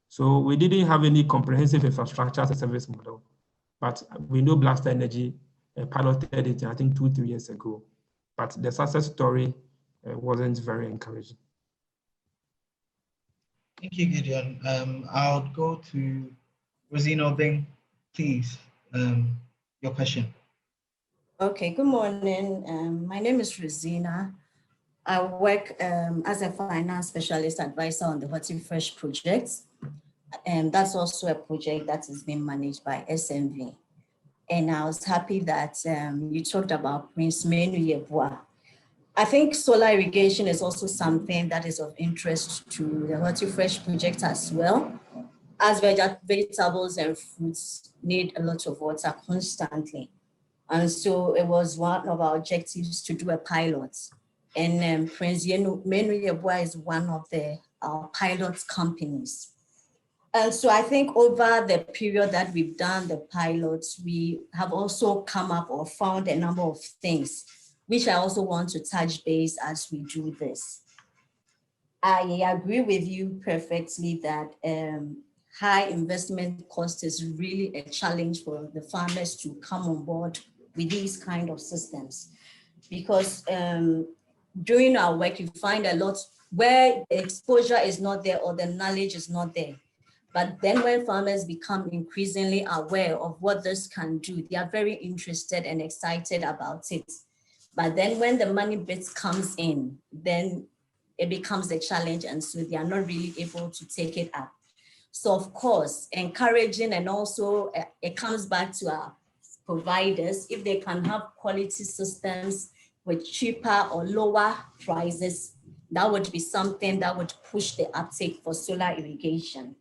So we didn't have any comprehensive infrastructure as a service model, but we know Black Star Energy piloted it, I think 2-3 years ago, but the success story wasn't very encouraging. Thank you, Gideon. I'll go to Rosina Obeng, please, your question. Okay, good morning. My name is Rosina. I work as a finance specialist advisor on the HortiFresh project. And that's also a project that is being managed by SMV. And I was happy that you talked about Prince Menu Yeboah. I think solar irrigation is also something that is of interest to the HortiFresh project as well, as vegetables and fruits need a lot of water constantly. And so it was one of our objectives to do a pilot. And Prince Menu Yeboah is one of our pilot companies. And so I think over the period that we've done the pilots, we have also come up or found a number of things, which I also want to touch base as we do this. I agree with you perfectly that high investment cost is really a challenge for the farmers to come on board with these kind of systems. Because during our work, you find a lot where exposure is not there or the knowledge is not there. But then when farmers become increasingly aware of what this can do, they are very interested and excited about it. But then when the money bit comes in, then it becomes a challenge, and so they are not really able to take it up. So of course, encouraging, and also it comes back to our providers, if they can have quality systems with cheaper or lower prices, that would be something that would push the uptake for solar irrigation.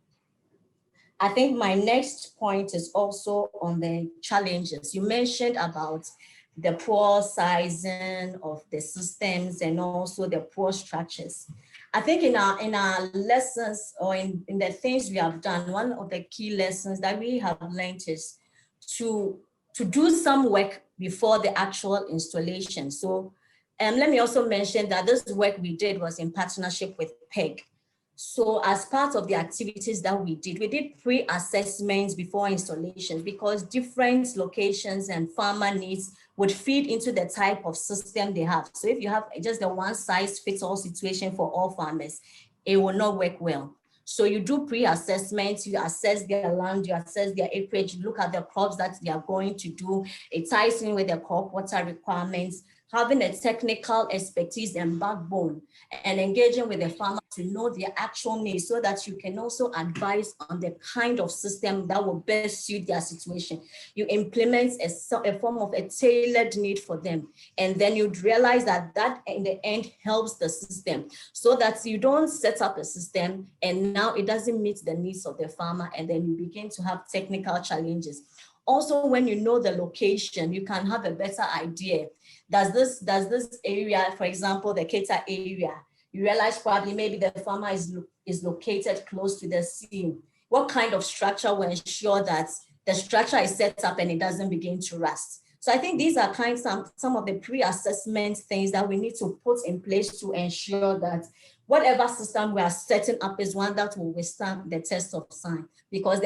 I think my next point is also on the challenges. You mentioned about the poor sizing of the systems and also the poor structures. I think in our lessons or in the things we have done, one of the key lessons that we have learned is to do some work before the actual installation. So let me also mention that this work we did was in partnership with PEG. So as part of the activities that we did pre-assessments before installation, because different locations and farmer needs would feed into the type of system they have. So if you have just the one size fits all situation for all farmers, it will not work well. So you do pre-assessments, you assess their land, you assess their acreage, you look at the crops that they are going to do. It ties in with the crop water requirements. having a technical expertise and backbone, and engaging with the farmer to know their actual needs so that you can also advise on the kind of system that will best suit their situation. You implement a form of a tailored need for them. And then you'd realize that that in the end helps the system, so that you don't set up a system and now it doesn't meet the needs of the farmer, and then you begin to have technical challenges. Also, when you know the location, you can have a better idea. Does this area, for example, the Keta area, you realize probably maybe the farmer is located close to the sea. What kind of structure will ensure that the structure is set up and it doesn't begin to rust? So I think these are some of the pre-assessment things that we need to put in place to ensure that whatever system we are setting up is one that will withstand the test of time, because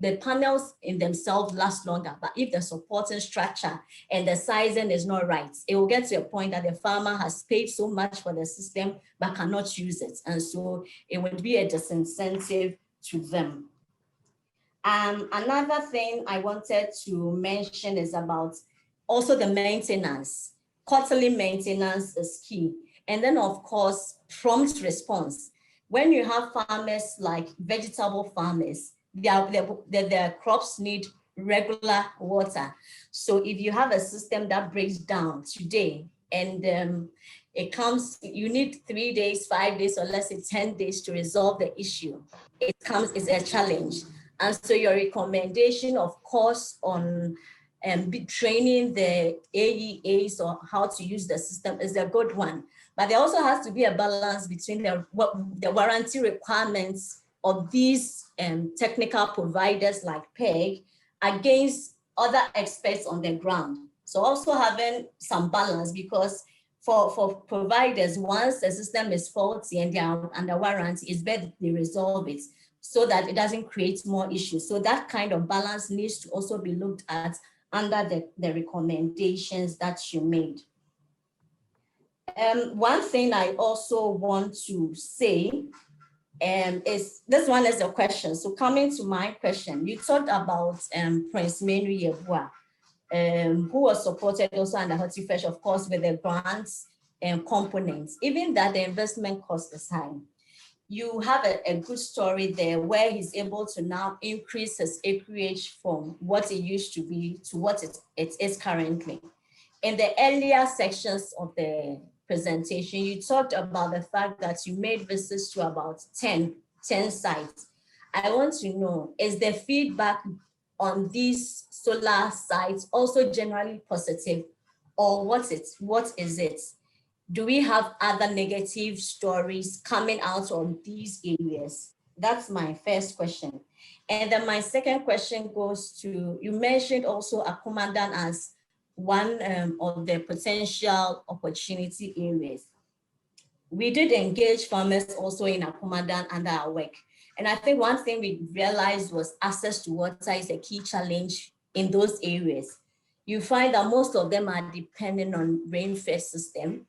the panels in themselves last longer, but if the supporting structure and the sizing is not right, it will get to a point that the farmer has paid so much for the system but cannot use it. And so it would be a disincentive to them. Another thing I wanted to mention is about also the maintenance. Quarterly maintenance is key. And then of course, prompt response. When you have farmers like vegetable farmers, their crops need regular water. So if you have a system that breaks down today and it comes, you need 3 days, 5 days, or let's say 10 days to resolve the issue, it's a challenge. And so your recommendation, of course, on training the AEAs on how to use the system is a good one. But there also has to be a balance between the warranty requirements of these technical providers like PEG against other experts on the ground. So also having some balance, because for providers, once the system is faulty and they are under warranty, it's better they resolve it so that it doesn't create more issues. So that kind of balance needs to also be looked at under the recommendations that you made. One thing I also want to say is, this one is a question. So coming to my question, you talked about Prince Menu Yebua, who was supported also under Hortifresh, of course, with the grants and components. Even that the investment cost is high, you have a good story there where he's able to now increase his acreage from what it used to be to what it is currently. In the earlier sections of the presentation, you talked about the fact that you made visits to about 10 sites. I want to know, is the feedback on these solar sites also generally positive, or what is it? Do we have other negative stories coming out of these areas? That's my first question. And then my second question goes to, you mentioned also Akumadan as one of the potential opportunity areas. We did engage farmers also in Akumadan under our work. And I think one thing we realized was access to water is a key challenge in those areas. You find that most of them are dependent on rain-fed system.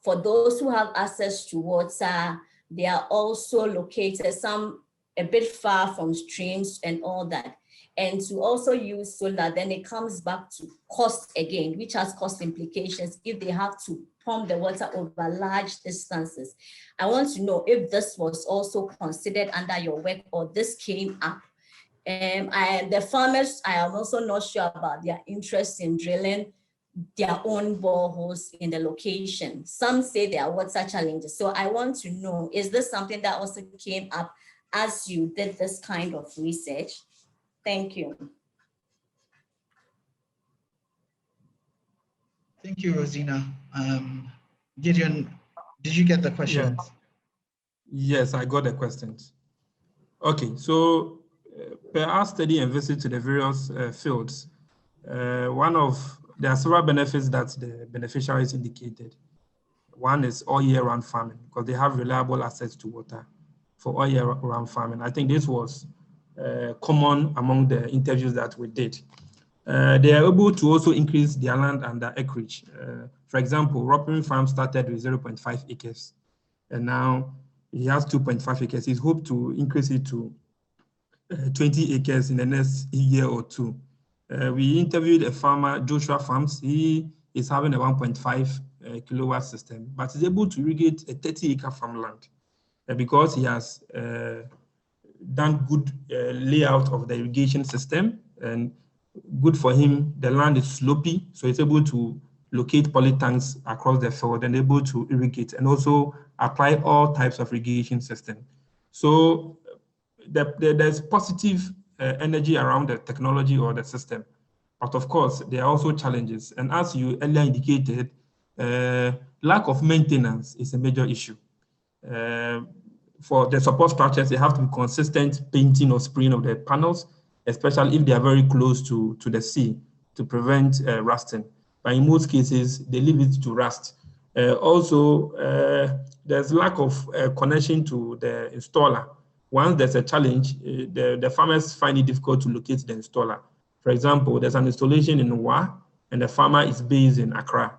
For those who have access to water, they are also located some a bit far from streams and all that. And to also use solar, then it comes back to cost again, which has cost implications if they have to pump the water over large distances. I want to know if this was also considered under your work or this came up. The farmers, I am also not sure about their interest in drilling their own boreholes in the location. Some say there are water challenges. So I want to know, is this something that also came up as you did this kind of research? Thank you. Thank you, Rosina. Gideon, did you get the questions? Yes, I got the questions. Okay, so per our study and visit to the various fields, there are several benefits that the beneficiaries indicated. One is all year round farming, because they have reliable access to water for all year round farming. I think this was common among the interviews that we did. They are able to also increase their land and their acreage. For example, Ropin Farm started with 0.5 acres, and now he has 2.5 acres. He's hoped to increase it to 20 acres in the next year or two. We interviewed a farmer, Joshua Farms. He is having a 1.5 kilowatt system, but is able to irrigate a 30-acre farmland because he has done good layout of the irrigation system, and good for him, the land is slopey, so he's able to locate poly tanks across the field and able to irrigate and also apply all types of irrigation system. So there's positive energy around the technology or the system, but of course there are also challenges. And as you earlier indicated, lack of maintenance is a major issue. For the support structures, they have to be consistent painting or spraying of the panels, especially if they are very close to the sea, to prevent rusting. But in most cases, they leave it to rust. Also, there's lack of connection to the installer. Once there's a challenge, the farmers find it difficult to locate the installer. For example, there's an installation in Wa, and the farmer is based in Accra.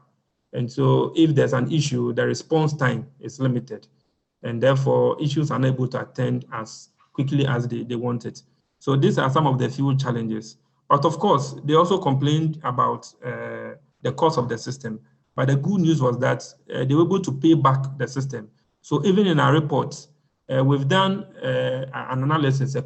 And so if there's an issue, the response time is limited, and therefore issues are unable to attend as quickly as they want it. So these are some of the few challenges. But of course, they also complained about the cost of the system. But the good news was that they were able to pay back the system. So even in our reports, we've done an analysis, a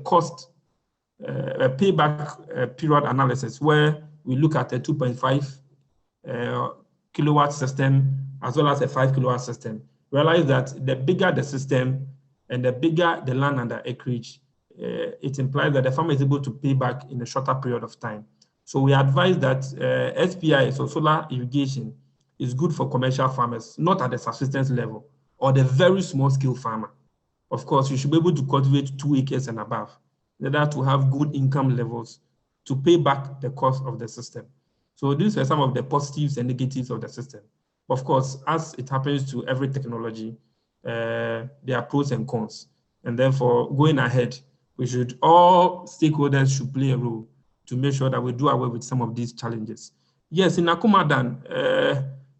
payback period analysis, where we look at a 2.5 kilowatt system as well as a 5 kilowatt system. Realize that the bigger the system and the bigger the land under acreage, it implies that the farmer is able to pay back in a shorter period of time. So we advise that SPIs, or solar irrigation, is good for commercial farmers, not at the subsistence level or the very small scale farmer. Of course, you should be able to cultivate 2 acres and above in order to have good income levels to pay back the cost of the system. So these are some of the positives and negatives of the system. Of course, as it happens to every technology, there are pros and cons. And therefore, going ahead, all stakeholders should play a role to make sure that we do away with some of these challenges. Yes, in Akumadan,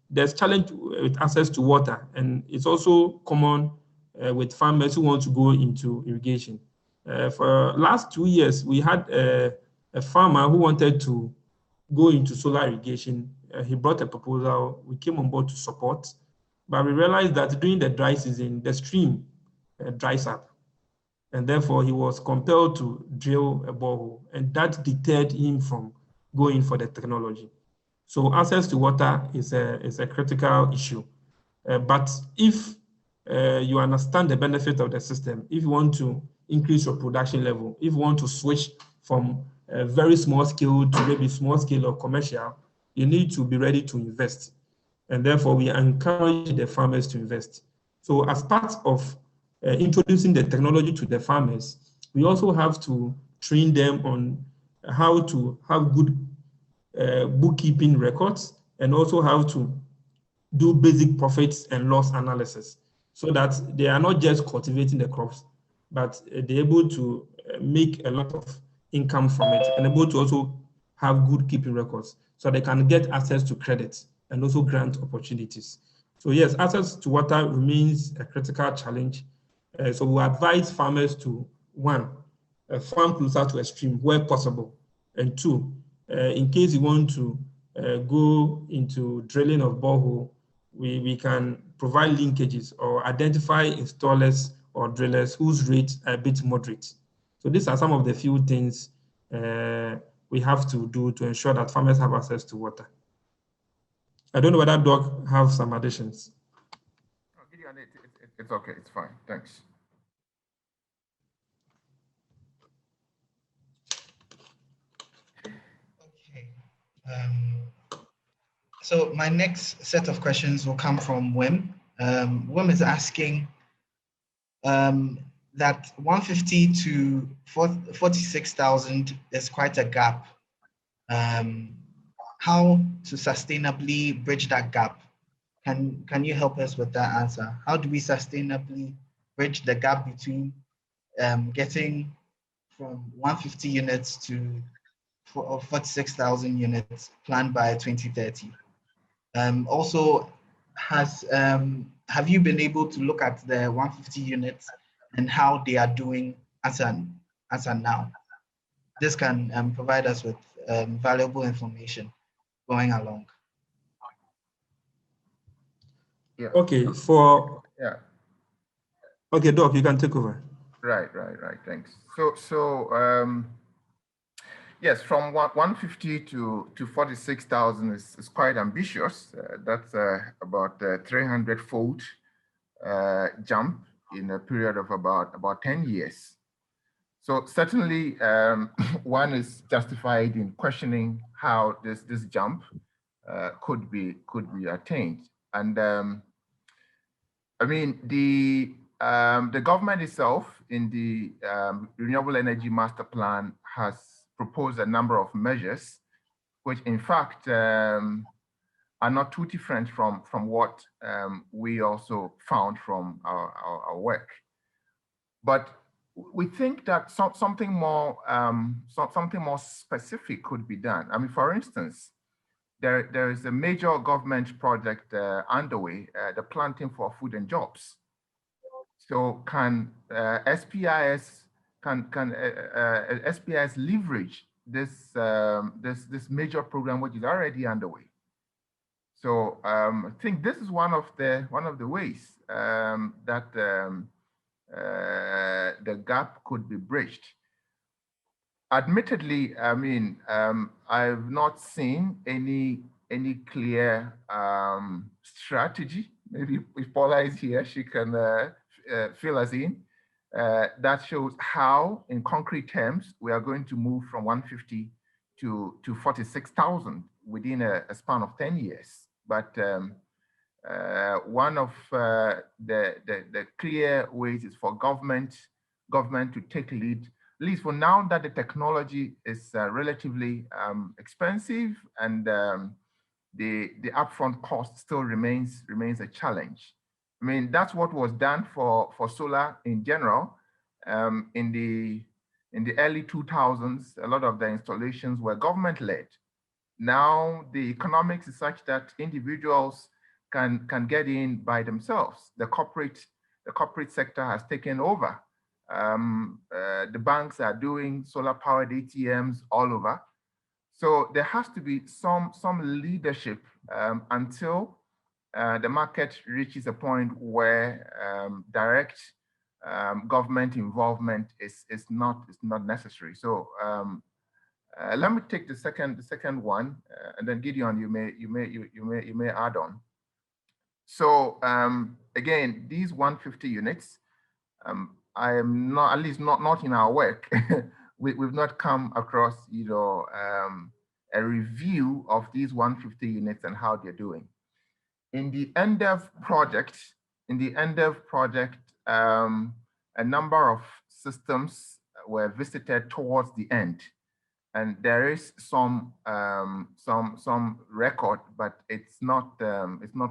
there's challenge with access to water, and it's also common with farmers who want to go into irrigation. For last 2 years, we had a farmer who wanted to go into solar irrigation. He brought a proposal. We came on board to support, but we realized that during the dry season, the stream dries up, and therefore he was compelled to drill a borehole, and that deterred him from going for the technology. So access to water is a critical issue. But if you understand the benefit of the system, if you want to increase your production level, if you want to switch from a very small scale to maybe small scale or commercial, you need to be ready to invest. And therefore, we encourage the farmers to invest. So as part of introducing the technology to the farmers, we also have to train them on how to have good bookkeeping records, and also how to do basic profits and loss analysis, so that they are not just cultivating the crops, but they're able to make a lot of income from it, and able to also have good keeping records, so they can get access to credit and also grant opportunities. So yes, access to water remains a critical challenge. So we advise farmers to, 1, farm closer to a stream where possible, and 2, in case you want to go into drilling of borehole, we can provide linkages or identify installers or drillers whose rates are a bit moderate. So these are some of the few things we have to do to ensure that farmers have access to water. I don't know whether Doc have some additions. It's okay, it's fine, thanks. Okay. So my next set of questions will come from Wim. Wim is asking that 150 to 46,000 is quite a gap. How to sustainably bridge that gap? Can you help us with that answer? How do we sustainably bridge the gap between getting from 150 units to 46,000 units planned by 2030? Also, have you been able to look at the 150 units and how they are doing as of now? This can provide us with valuable information going along. Yeah. Okay, for Yeah. okay, Doc, you can take over. Right. Thanks. Yes, from 150 to 46,000 is quite ambitious. That's about 300-fold jump in a period of about 10 years. So certainly, one is justified in questioning how this jump could be attained. And I mean, the government itself in the Renewable Energy Master Plan has proposed a number of measures, which in fact are not too different from what we also found from our work. But we think that something more specific could be done. I mean, for instance, there is a major government project underway, the Planting for Food and Jobs. So can SPIs SPIs leverage this this major program which is already underway? So I think this is one of the ways that the gap could be bridged. Admittedly, I mean, I've not seen any clear strategy. Maybe if Paula is here, she can fill us in. That shows how, in concrete terms, we are going to move from 150 to 46,000 within a span of 10 years. But one of the clear ways is for government to take lead, at least for now that the technology is relatively expensive and the upfront cost still remains a challenge. I mean, that's what was done for solar in general. In the early 2000s, a lot of the installations were government-led. Now the economics is such that individuals can get in by themselves. The corporate sector has taken over. The banks are doing solar-powered ATMs all over. So there has to be some leadership until the market reaches a point where direct government involvement is not necessary. So let me take the second one, and then Gideon, you may add on. So again, these 150 units, I am not, at least not in our work. We've not come across, a review of these 150 units and how they're doing. In the NDEV project, a number of systems were visited towards the end, and there is some record, but it's not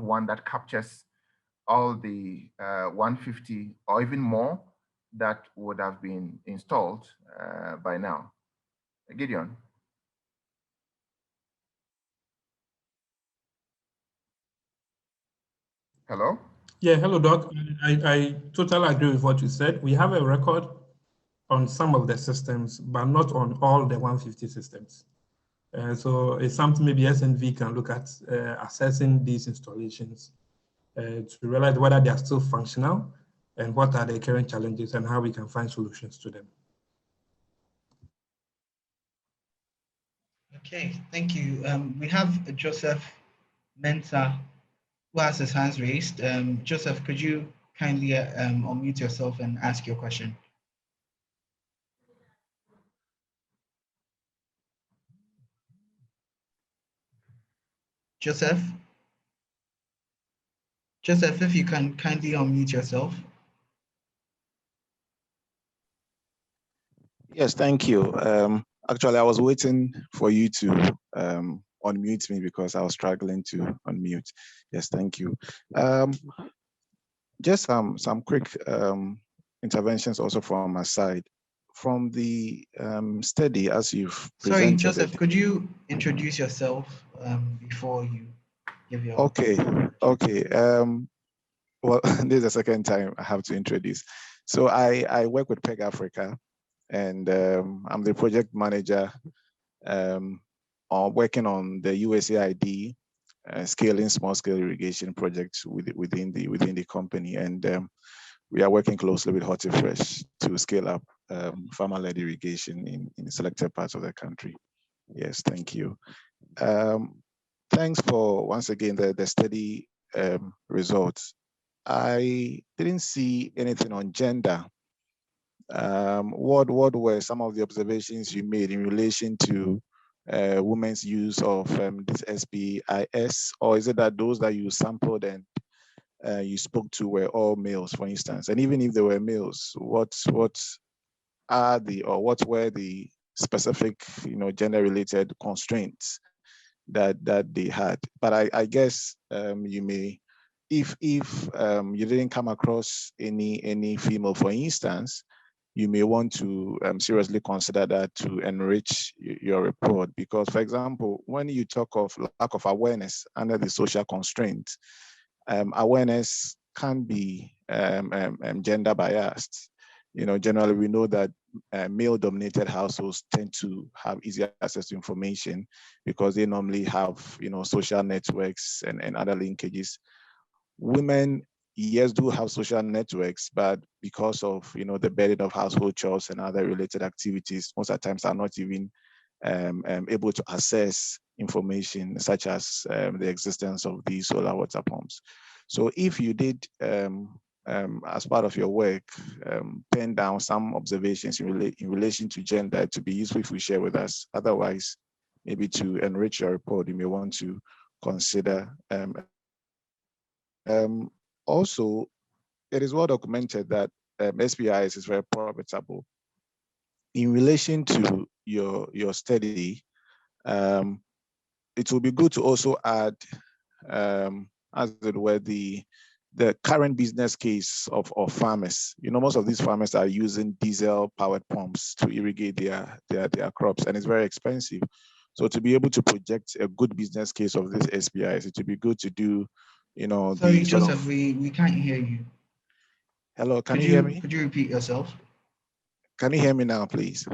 one that captures all the 150 or even more that would have been installed by now. Gideon. Hello? Yeah, hello, Doc. I totally agree with what you said. We have a record on some of the systems, but not on all the 150 systems. So it's something maybe SNV can look at assessing these installations to realize whether they are still functional and what are the current challenges and how we can find solutions to them. Okay, thank you. We have Joseph Mensah, who has his hands raised. Joseph, could you kindly unmute yourself and ask your question? Joseph? Joseph, if you can kindly unmute yourself. Yes, thank you. Actually, I was waiting for you to unmute me because I was struggling to unmute. Yes, thank you. Just some quick interventions also from my side. From the study, as you've presented. Sorry, Joseph, could you introduce yourself before you give your... Okay. Well, this is the second time I have to introduce. So I work with PEG Africa, and I'm the project manager working on the USAID scaling small-scale irrigation projects within the company, and we are working closely with HortiFresh to scale up farmer-led irrigation in selected parts of the country. Yes, thank you. Thanks for, once again, the steady results. I didn't see anything on gender. What were some of the observations you made in relation to women's use of this SPIS, or is it that those that you sampled and you spoke to were all males, for instance? And even if they were males, what were the specific, gender-related constraints that they had? But I guess you may, if you didn't come across any female, for instance, you may want to seriously consider that to enrich your report. Because, for example, when you talk of lack of awareness under the social constraints, awareness can be gender biased. Generally, we know that male-dominated households tend to have easier access to information because they normally have, social networks and other linkages. Women, yes, do have social networks, but because of, the burden of household chores and other related activities, most of the times are not even able to access information such as the existence of these solar water pumps. So if you did, as part of your work, pen down some observations in relation to gender, to be useful if you share with us. Otherwise, maybe to enrich your report, you may want to consider. Also, it is well documented that SPIs is very profitable. In relation to your study, it will be good to also add, as it were, the current business case of farmers. Most of these farmers are using diesel-powered pumps to irrigate their crops, and it's very expensive. So to be able to project a good business case of this SPIs, it would be good to do, Sorry, Joseph, we can't hear you. Hello, can you hear me? Could you repeat yourself? Can you hear me now, please?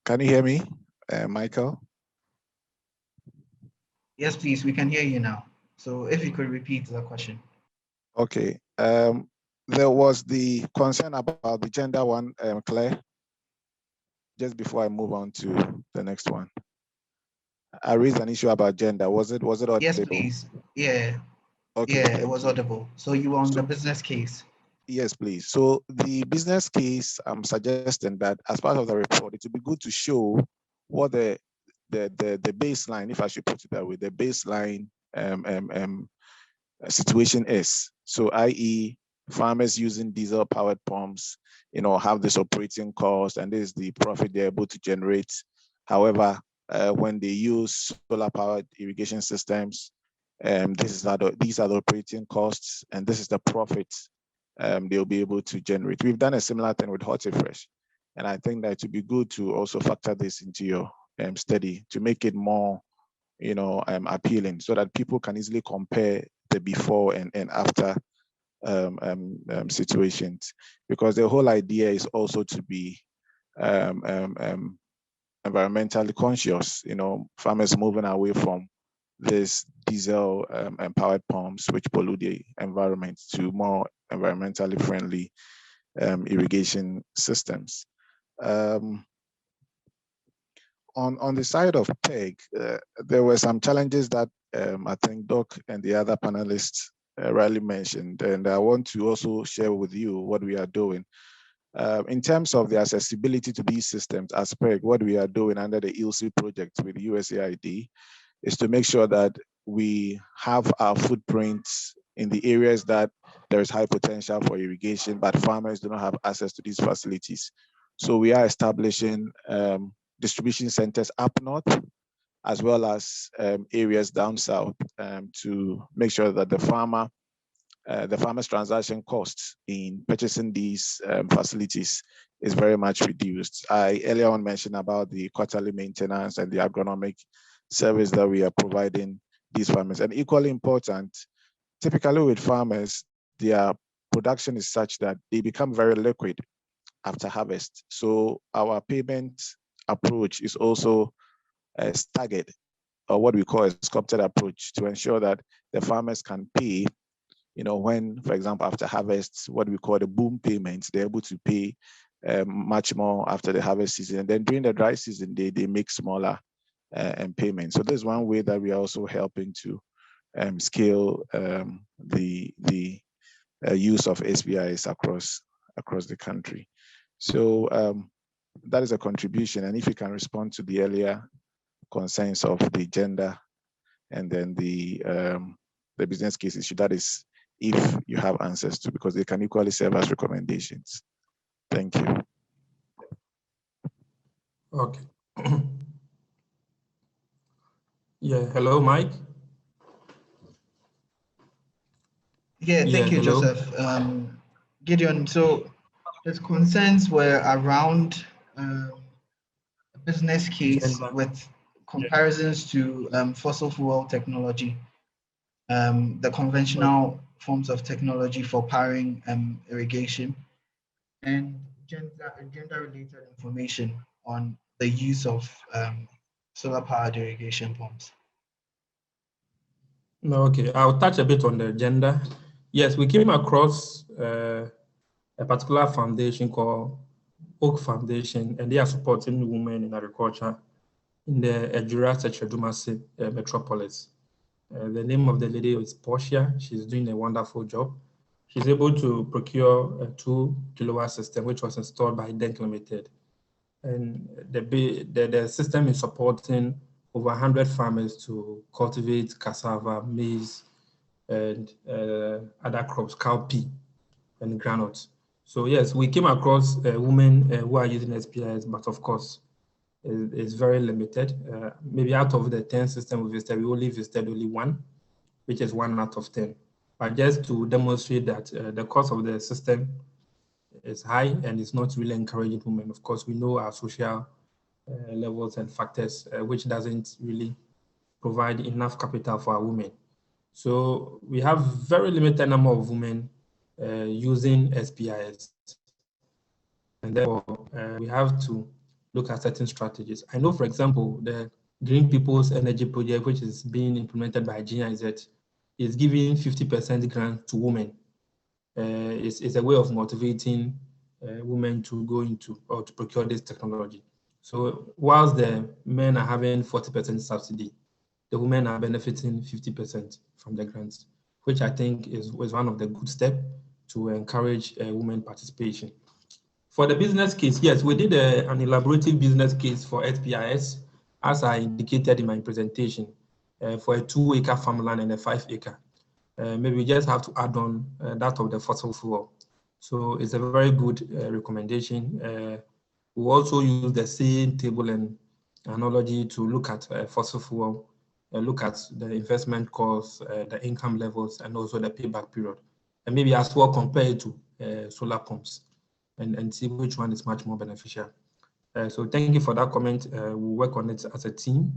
Can you hear me, Michael? Yes, please, we can hear you now. So if you could repeat the question. Okay. There was the concern about the gender one, Claire, just before I move on to the next one. I raised an issue about gender. Was it audible? Yes, please. Yeah. Okay. Yeah, it was audible. So you were on the business case. Yes, please. So the business case, I'm suggesting that as part of the report, it would be good to show what the baseline, if I should put it that way, the baseline situation is. So, i.e., farmers using diesel-powered pumps, have this operating cost, and this is the profit they're able to generate. However, when they use solar-powered irrigation systems, these are the operating costs, and this is the profit they'll be able to generate. We've done a similar thing with HortiFresh, and I think that it would be good to also factor this into your study to make it more, appealing, so that people can easily compare the before and after situations. Because the whole idea is also to be environmentally conscious. Farmers moving away from this diesel powered pumps which pollute the environment to more environmentally friendly irrigation systems. On the side of PEG, there were some challenges that I think Doc and the other panelists rightly mentioned, and I want to also share with you what we are doing. In terms of the accessibility to these systems, as PEG, what we are doing under the ILSI project with USAID is to make sure that we have our footprints in the areas that there is high potential for irrigation, but farmers do not have access to these facilities. So we are establishing distribution centers up north, as well as areas down south, to make sure that the farmer's transaction costs in purchasing these facilities is very much reduced. I earlier on mentioned about the quarterly maintenance and the agronomic service that we are providing these farmers. And equally important, typically with farmers, their production is such that they become very liquid after harvest. So our payment approach is also staggered, or what we call a sculpted approach, to ensure that the farmers can pay, when, for example, after harvest, what we call the boom payments, they're able to pay much more after the harvest season. And then during the dry season, they make smaller payments. So this is one way that we are also helping to scale the use of SPIs across the country. So that is a contribution. And if you can respond to the earlier concerns of the gender and then the business case issue, that is if you have answers to, because they can equally serve as recommendations. Thank you. Okay. Yeah, hello, Mike. Yeah, thank you, hello. Joseph. Gideon, so his concerns were around a business case with comparisons to fossil fuel technology, the conventional forms of technology for powering irrigation, and gender-related information on the use of solar-powered irrigation pumps. Okay, I'll touch a bit on the gender. Yes, we came across a particular foundation called Oak Foundation, and they are supporting women in agriculture in the Ejura-Setchedumase metropolis. The name of the lady is Portia. She's doing a wonderful job. She's able to procure a 2 kilowatt system, which was installed by Denk Limited. And the system is supporting over 100 farmers to cultivate cassava, maize, and other crops, cowpea, and granules. So yes, we came across women who are using SPIs, but of course, it's very limited. Maybe out of the 10 systems we visited, we only visited only one, which is 1 out of 10. But just to demonstrate that the cost of the system is high and it's not really encouraging women. Of course, we know our social levels and factors, which doesn't really provide enough capital for our women. So we have very limited number of women using SPIs. And therefore, we have to look at certain strategies. I know, for example, the Green People's Energy Project, which is being implemented by GIZ, is giving 50% grant to women. It's a way of motivating women to go into or to procure this technology. So whilst the men are having 40% subsidy, the women are benefiting 50% from the grants, which I think was one of the good steps to encourage women participation. For the business case, yes, we did an elaborative business case for SPIs, as I indicated in my presentation, for a 2-acre farmland and a 5-acre. Maybe we just have to add on that of the fossil fuel. So it's a very good recommendation. We also use the same table and analogy to look at fossil fuel, look at the investment costs, the income levels, and also the payback period. And maybe as well compare it to solar pumps and see which one is much more beneficial. So thank you for that comment. We'll work on it as a team,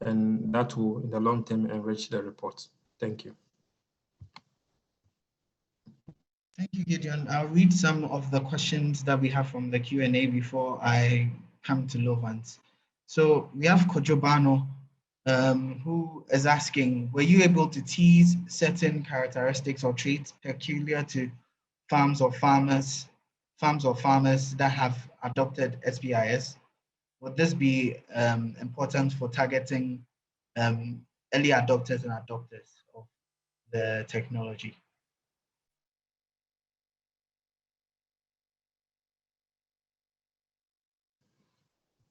and that will, in the long term, enrich the report. Thank you. Thank you, Gideon. I'll read some of the questions that we have from the Q&A before I come to Lovans. So we have Kojobano, who is asking, were you able to tease certain characteristics or traits peculiar to farms or farmers that have adopted SPIs? Would this be important for targeting early adopters and adopters of the technology?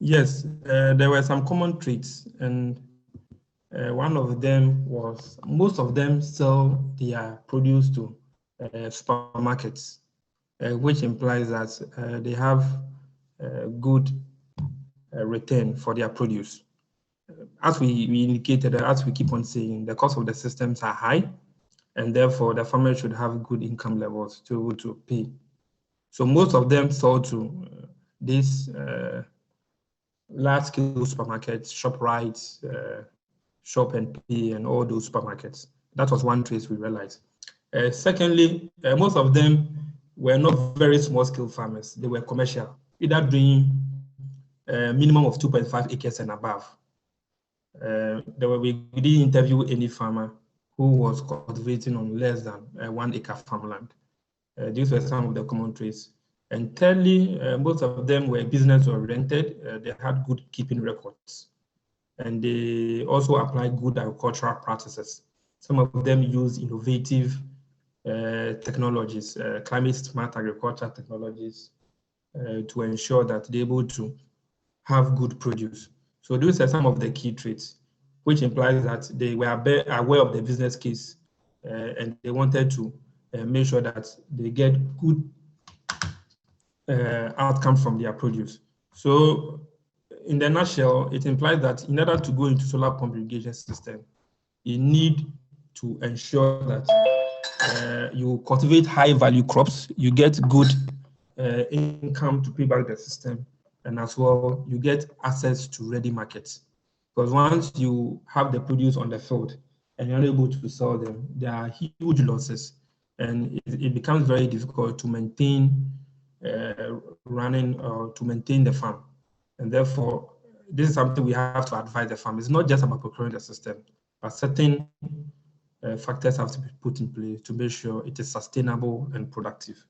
Yes, there were some common traits, and one of them was most of them sell their produce to supermarkets, which implies that they have good return for their produce. As we indicated, as we keep on saying, the cost of the systems are high, and therefore the farmer should have good income levels to pay. So most of them sell to these large-scale supermarkets, ShopRite, Shop and Pay, and all those supermarkets. That was one trace we realized. Secondly, most of them were not very small-scale farmers. They were commercial, either doing a minimum of 2.5 acres and above. We didn't interview any farmer who was cultivating on less than 1 acre farmland. These were some of the common traits. And thirdly, most of them were business oriented. They had good keeping records. And they also applied good agricultural practices. Some of them use innovative technologies, climate smart agriculture technologies, to ensure that they're able to have good produce. So those are some of the key traits, which implies that they were aware of the business case and they wanted to make sure that they get good outcome from their produce. So in the nutshell, it implies that in order to go into solar pump irrigation system, you need to ensure that you cultivate high value crops, you get good income to pay back the system, and as well, you get access to ready markets. Because once you have the produce on the field and you're unable to sell them, there are huge losses, and it becomes very difficult to maintain running or to maintain the farm. And therefore, this is something we have to advise the farm. It's not just about procuring the system, but certain factors have to be put in place to make sure it is sustainable and productive.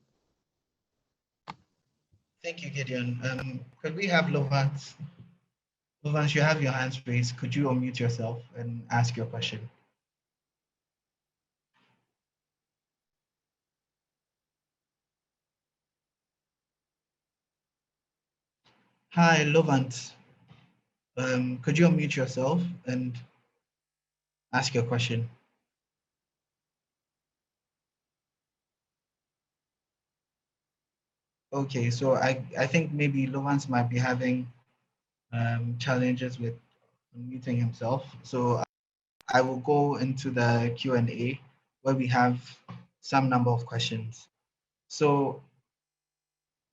Thank you, Gideon. Could we have Lovance? Lovance, you have your hands raised. Could you unmute yourself and ask your question? Hi, Lovance. Could you unmute yourself and ask your question? Okay, so I think maybe Lovance might be having challenges with unmuting himself. So I will go into the Q&A where we have some number of questions. So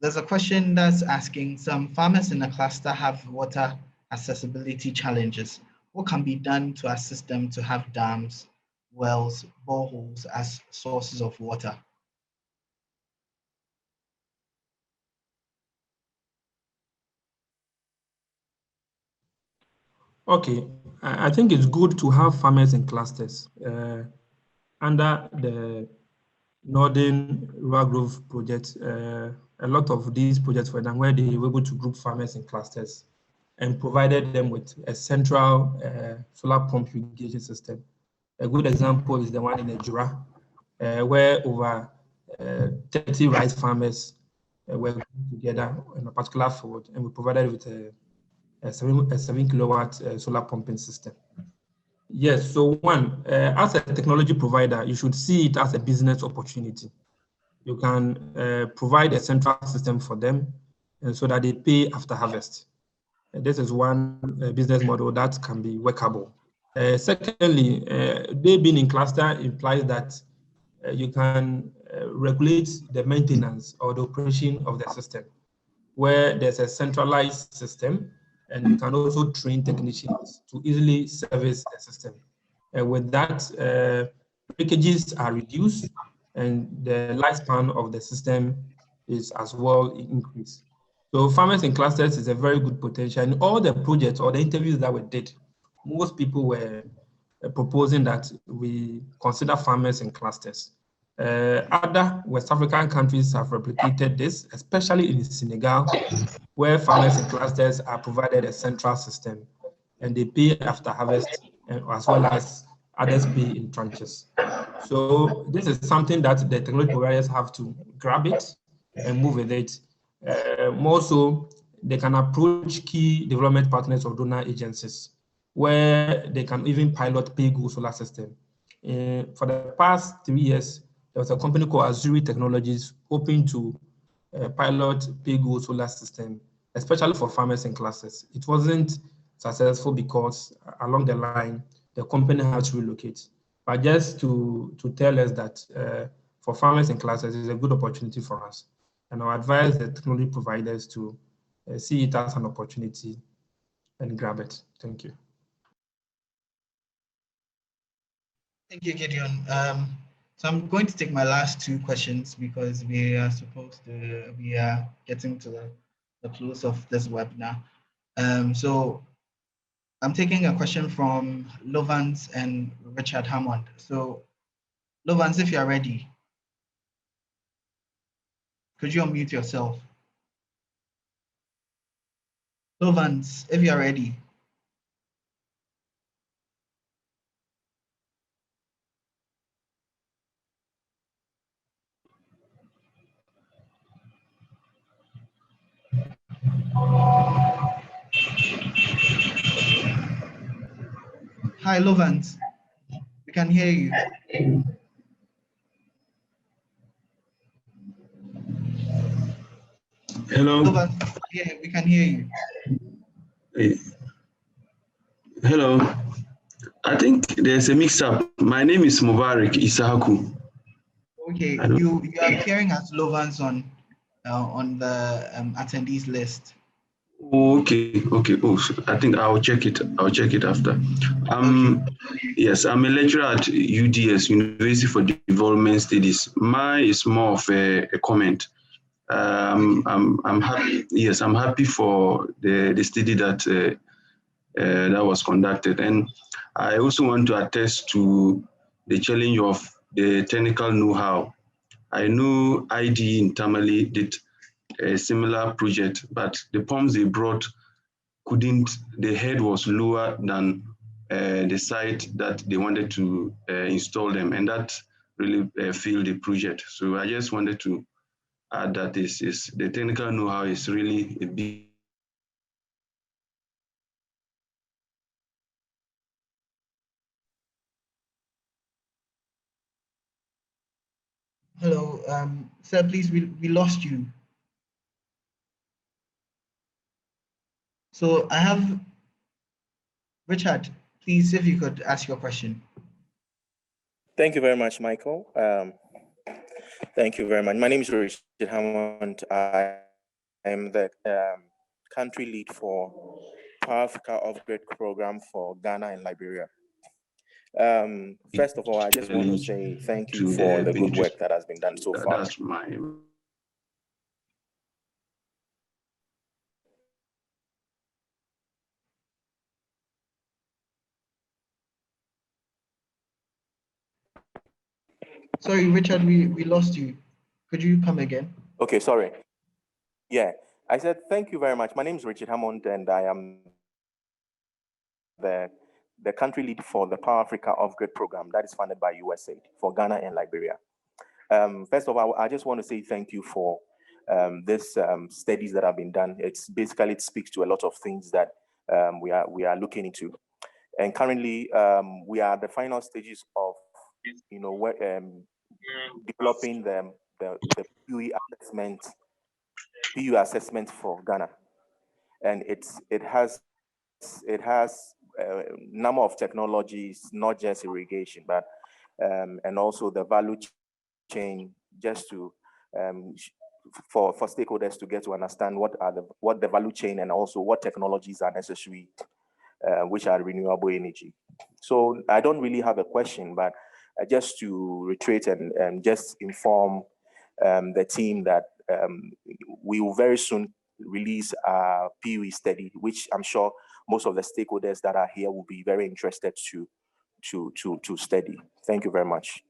there's a question that's asking, some farmers in the cluster have water accessibility challenges. What can be done to assist them to have dams, wells, boreholes as sources of water? Okay, I think it's good to have farmers in clusters. Under the Northern Rural Growth Project, a lot of these projects were done where they were able to group farmers in clusters and provided them with a central solar pump irrigation system. A good example is the one in Ejura, where over 30 rice farmers were together in a particular field, and we provided with a 7 kilowatt solar pumping system. Yes, so one, as a technology provider, you should see it as a business opportunity. You can provide a central system for them so that they pay after harvest. This is one business model that can be workable. Secondly, they being in cluster implies that you can regulate the maintenance or the operation of the system, where there's a centralized system, and you can also train technicians to easily service the system. With that, breakages are reduced, and the lifespan of the system is as well increased. So farmers in clusters is a very good potential. And all the projects or the interviews that we did, most people were proposing that we consider farmers in clusters. Other West African countries have replicated this, especially in Senegal, where farmers in clusters are provided a central system and they pay after harvest, as well as others pay in tranches. So this is something that the technology providers have to grab it and move with it. More so, they can approach key development partners or donor agencies where they can even pilot pay-go solar system. For the past 3 years, there was a company called Azuri Technologies hoping to pilot pay-go solar system, especially for farmers in clusters. It wasn't successful because along the line, the company had to relocate. But just to tell us that for farmers in clusters, it's a good opportunity for us. And I advise the technology providers to see it as an opportunity and grab it. Thank you. Thank you, Gideon. So I'm going to take my last two questions because we are getting to the close of this webinar. I'm taking a question from Lovans and Richard Hammond. So Lovans, if you're ready, could you unmute yourself? Lovans, if you're ready. Hi, Lovans. We can hear you. Hello. Lovans, yeah, we can hear you. Hello. I think there's a mix-up. My name is Mubarak Isahaku. Okay, you are appearing as Lovans on the attendees list. Okay. Oh, I think I'll check it. I'll check it after. Yes, I'm a lecturer at UDS, University for Development Studies. Mine is more of a comment. I'm happy. Yes, I'm happy for the study that that was conducted, and I also want to attest to the challenge of the technical know-how. I know ID in Tamale did a similar project, but the pumps they brought the head was lower than the site that they wanted to install them, and that really failed the project. So I just wanted to add that the technical know-how is really a big. Hello, sir, please, we lost you. So I have Richard, please, if you could ask your question. Thank you very much, Michael. Thank you very much. My name is Richard Hammond. I am the country lead for Power Africa Upgrade Program for Ghana and Liberia. First of all, I just want to say thank you for the good work that has been done so far. That's my. Sorry, Richard, we lost you. Could you come again? Okay, sorry. Yeah, I said thank you very much. My name is Richard Hammond, and I am the country lead for the Power Africa Upgrade Program that is funded by USAID for Ghana and Liberia. First of all, I just want to say thank you for this studies that have been done. It speaks to a lot of things that we are looking into. And currently, we are at the final stages of, developing the PU assessment for Ghana, and it has a number of technologies, not just irrigation, but and also the value chain, just to for stakeholders to get to understand what the value chain and also what technologies are necessary, which are renewable energy. So I don't really have a question, but just to reiterate and just inform the team that we will very soon release our PUE study, which I'm sure most of the stakeholders that are here will be very interested to study. Thank you very much.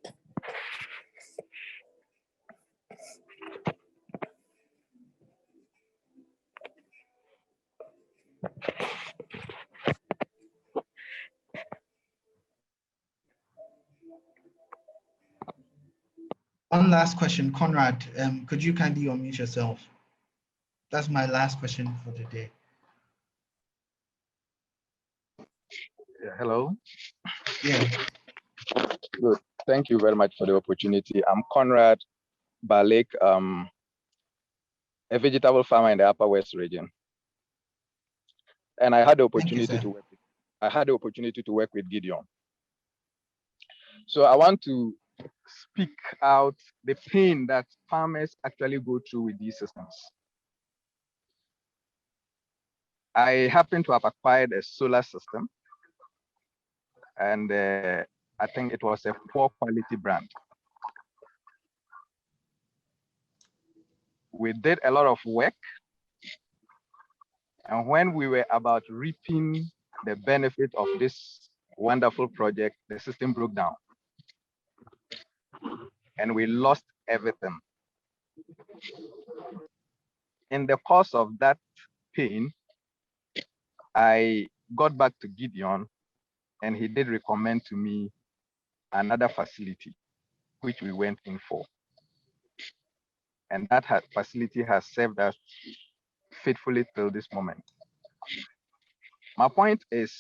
One last question, Conrad, could you kindly unmute yourself? That's my last question for the day. Yeah, hello. Yeah. Good. Thank you very much for the opportunity. I'm Conrad Balek, a vegetable farmer in the Upper West region. And I had the opportunity to work with Gideon. So I want to speak out the pain that farmers actually go through with these systems. I happen to have acquired a solar system, and I think it was a poor quality brand. We did a lot of work, and when we were about reaping the benefit of this wonderful project, the system broke down and we lost everything. In the course of that pain, I got back to Gideon and he did recommend to me another facility, which we went in for. And that facility has served us faithfully till this moment. My point is,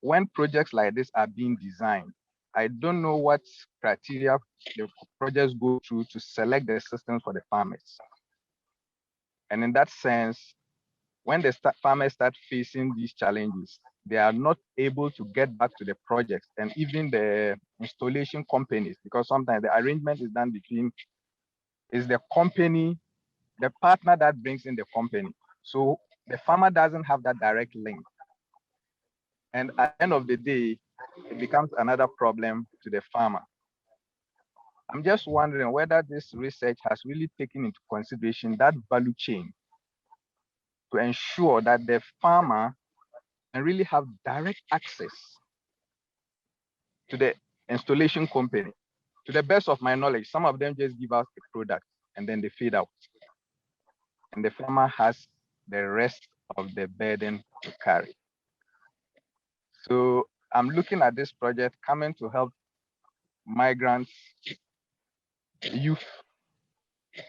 when projects like this are being designed, I don't know what criteria the projects go through to select the systems for the farmers. And in that sense, when the farmers start facing these challenges, they are not able to get back to the projects and even the installation companies, because sometimes the arrangement is done between the company, the partner that brings in the company. So the farmer doesn't have that direct link. And at the end of the day, it becomes another problem to the farmer. I'm just wondering whether this research has really taken into consideration that value chain to ensure that the farmer can really have direct access to the installation company. To the best of my knowledge, some of them just give us the product and then they fade out. And the farmer has the rest of the burden to carry. So I'm looking at this project coming to help migrants, youth,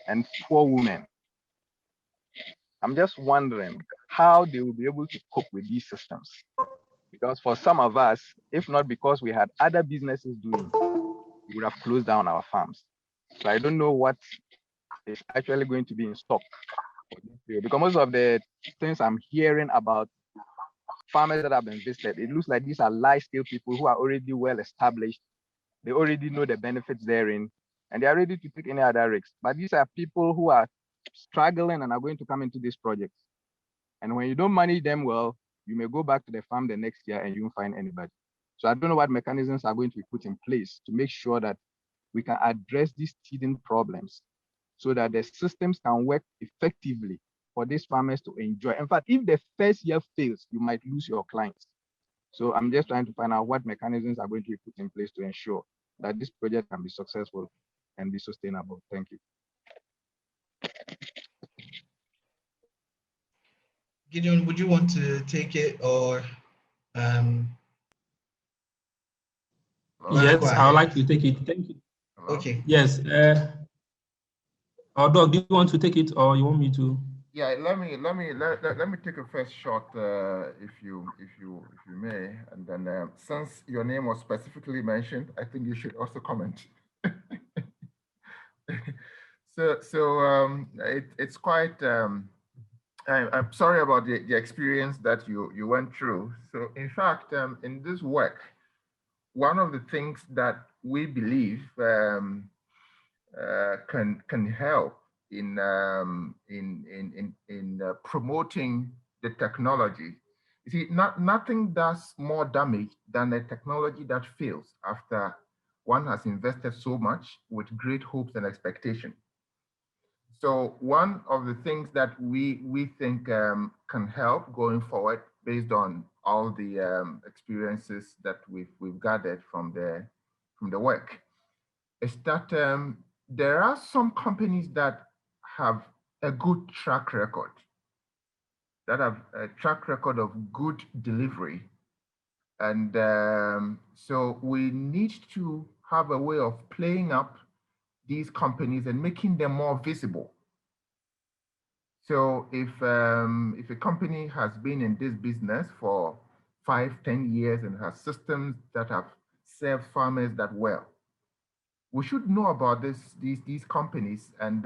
and poor women. I'm just wondering how they will be able to cope with these systems. Because for some of us, if not because we had other businesses doing, we would have closed down our farms. So I don't know what is actually going to be in stock. Because most of the things I'm hearing about farmers that have been visited, it looks like these are large-scale people who are already well established. They already know the benefits therein, and they are ready to take any other risks. But these are people who are struggling and are going to come into these projects. And when you don't manage them well, you may go back to the farm the next year and you won't find anybody. So I don't know what mechanisms are going to be put in place to make sure that we can address these teething problems so that the systems can work effectively for these farmers to enjoy. In fact, if the first year fails, you might lose your clients. So I'm just trying to find out what mechanisms are going to be put in place to ensure that this project can be successful and be sustainable. Thank you. Gideon, would you want to take it or? Yes, I would like to take it. Thank you. Okay. Yes. Doug, do you want to take it or you want me to? Yeah, let me take a first shot, if you may, and then since your name was specifically mentioned, I think you should also comment. It's quite. I'm sorry about the experience that you went through. So in fact, in this work, one of the things that we believe can help in promoting the technology. You see, nothing does more damage than a technology that fails after one has invested so much with great hopes and expectation. So one of the things that we think can help going forward, based on all the experiences that we've gathered from the work, is that there are some companies that have a good track record, that have a track record of good delivery. And so we need to have a way of playing up these companies and making them more visible. So if a company has been in this business for 5-10 years and has systems that have served farmers that well, we should know about these companies, and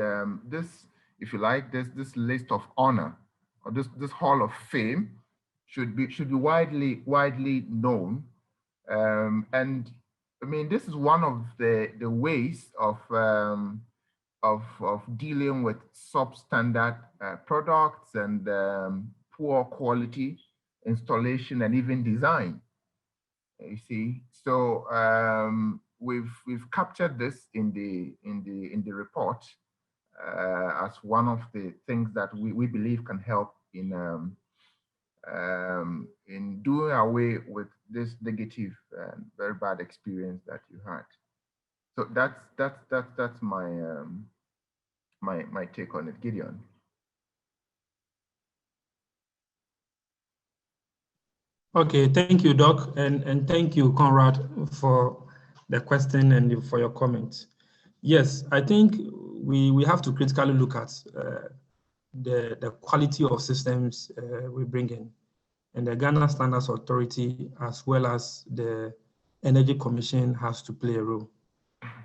this, if you like, this list of honor or this hall of fame should be widely known. And I mean, this is one of the ways of dealing with substandard products and poor quality installation and even design. You see, so we've captured this in the report as one of the things that we believe can help in in doing away with this negative and very bad experience that you had. So that's my my take on it, Gideon. Okay, thank you, Doc, and thank you, Conrad, for the question and for your comments. Yes, I think we have to critically look at the quality of systems we bring in. And the Ghana Standards Authority, as well as the Energy Commission, has to play a role.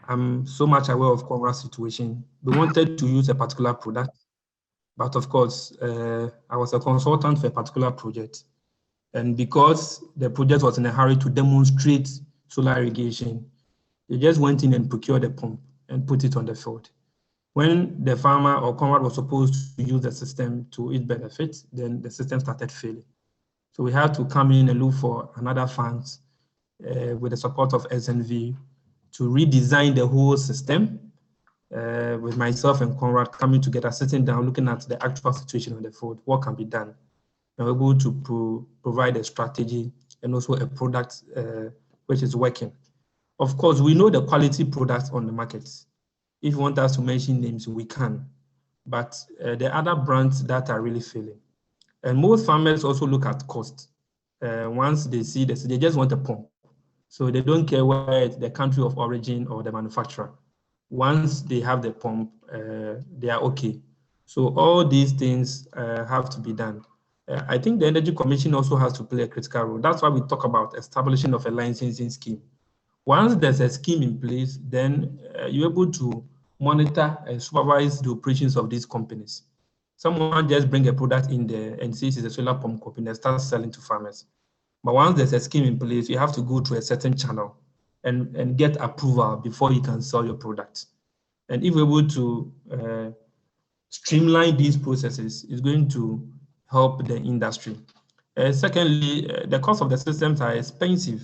I'm so much aware of Conrad's situation. We wanted to use a particular product, but of course, I was a consultant for a particular project. And because the project was in a hurry to demonstrate solar irrigation, they just went in and procured a pump and put it on the field. When the farmer or Conrad was supposed to use the system to its benefit, then the system started failing. So we had to come in and look for another funds with the support of SNV to redesign the whole system with myself and Conrad coming together, sitting down, looking at the actual situation on the field, what can be done. And we're able to provide a strategy and also a product which is working. Of course, we know the quality products on the market. If you want us to mention names, we can. But there are other brands that are really failing. And most farmers also look at cost. Once they see this, they just want a pump. So they don't care where it's the country of origin or the manufacturer. Once they have the pump, they are okay. So all these things have to be done. I think the Energy Commission also has to play a critical role. That's why we talk about establishing of a licensing scheme. Once there's a scheme in place, then you're able to monitor and supervise the operations of these companies. Someone just bring a product in there and says it's a solar pump company and starts selling to farmers. But once there's a scheme in place, you have to go through a certain channel and get approval before you can sell your product. And if we're able to streamline these processes, it's going to help the industry. Secondly, the cost of the systems are expensive.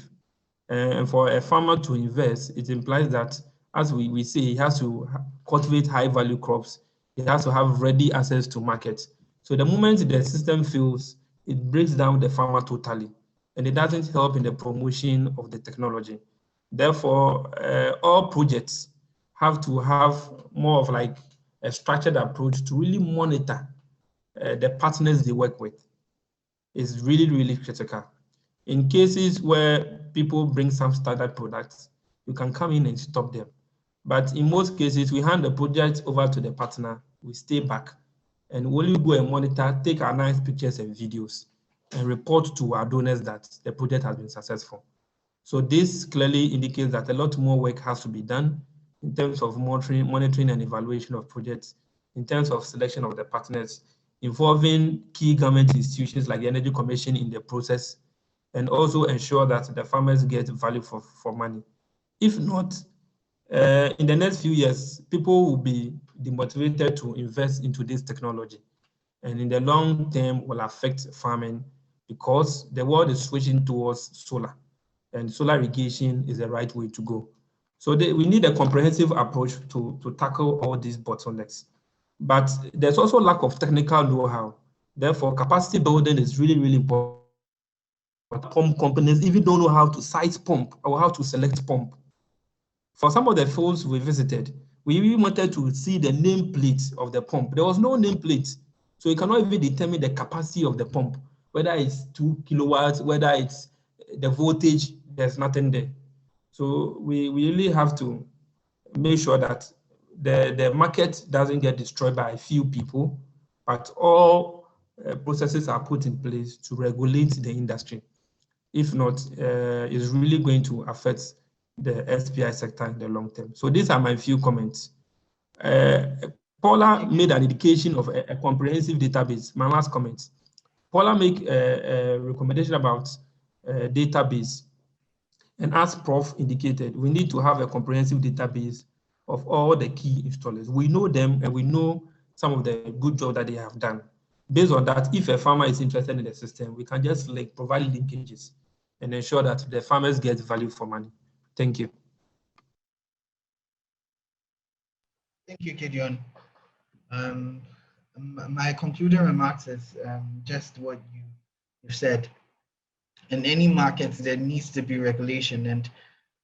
And for a farmer to invest, it implies that, as we say, he has to cultivate high value crops. He has to have ready access to markets. So the moment the system fails, it breaks down the farmer totally, and it doesn't help in the promotion of the technology. Therefore, all projects have to have more of like a structured approach to really monitor the partners they work with. Is really, really critical. In cases where people bring some standard products, you can come in and stop them. But in most cases, we hand the project over to the partner, we stay back, and we only go and monitor, take our nice pictures and videos, and report to our donors that the project has been successful. So this clearly indicates that a lot more work has to be done in terms of monitoring and evaluation of projects, in terms of selection of the partners, involving key government institutions like the Energy Commission in the process, and also ensure that the farmers get value for money. If not, in the next few years, people will be demotivated to invest into this technology. And in the long term will affect farming because the world is switching towards solar, and solar irrigation is the right way to go. So we need a comprehensive approach to tackle all these bottlenecks. But there's also lack of technical know-how. Therefore, capacity building is really, really important. Pump companies even don't know how to size pump or how to select pump. For some of the fields we visited, we even wanted to see the nameplate of the pump. There was no nameplate, so you cannot even determine the capacity of the pump, whether it's 2 kilowatts, whether it's the voltage, there's nothing there. So we really have to make sure that the market doesn't get destroyed by a few people, but all processes are put in place to regulate the industry. If not, it's really going to affect the SPI sector in the long term. So these are my few comments. Paula made an indication of a comprehensive database. My last comment. Paula made a recommendation about database. And as Prof indicated, we need to have a comprehensive database of all the key installers. We know them and we know some of the good job that they have done. Based on that, if a farmer is interested in the system, we can just provide linkages and ensure that the farmers get value for money. Thank you. Thank you, Gideon. My concluding remarks is just what you we've said, in any market, there needs to be regulation.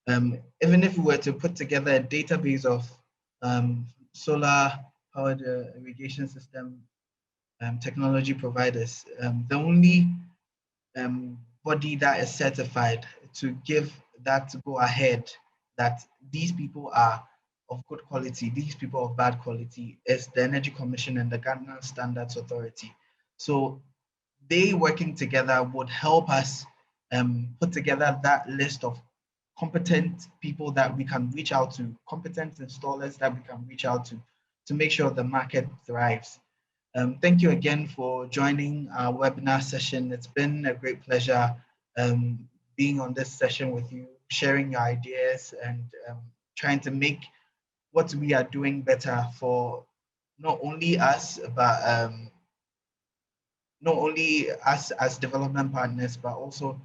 And even if we were to put together a database of solar-powered irrigation system technology providers, the only body that is certified to give that go ahead that these people are of good quality, these people of bad quality, is the Energy Commission and the Ghana Standards Authority. So they working together would help us put together that list of competent people that we can reach out to, competent installers that we can reach out to make sure the market thrives. Thank you again for joining our webinar session. It's been a great pleasure being on this session with you, sharing your ideas and trying to make what we are doing better for not only us, but not only us as development partners, but also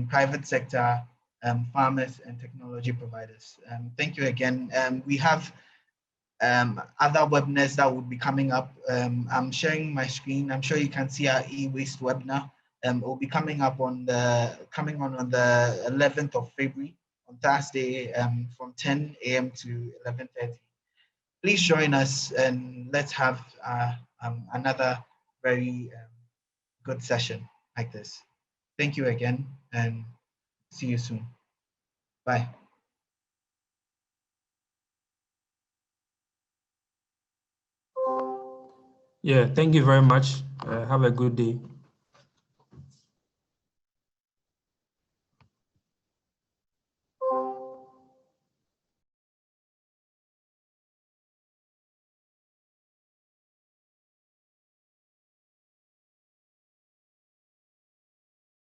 private sector, farmers and technology providers. Thank you again. We have other webinars that will be coming up. I'm sharing my screen. I'm sure you can see our e-waste webinar. It will be coming up on the 11th of February on Thursday from 10 a.m. to 11:30. Please join us and let's have another very good session like this. Thank you again and see you soon. Bye. Yeah, thank you very much. Have a good day.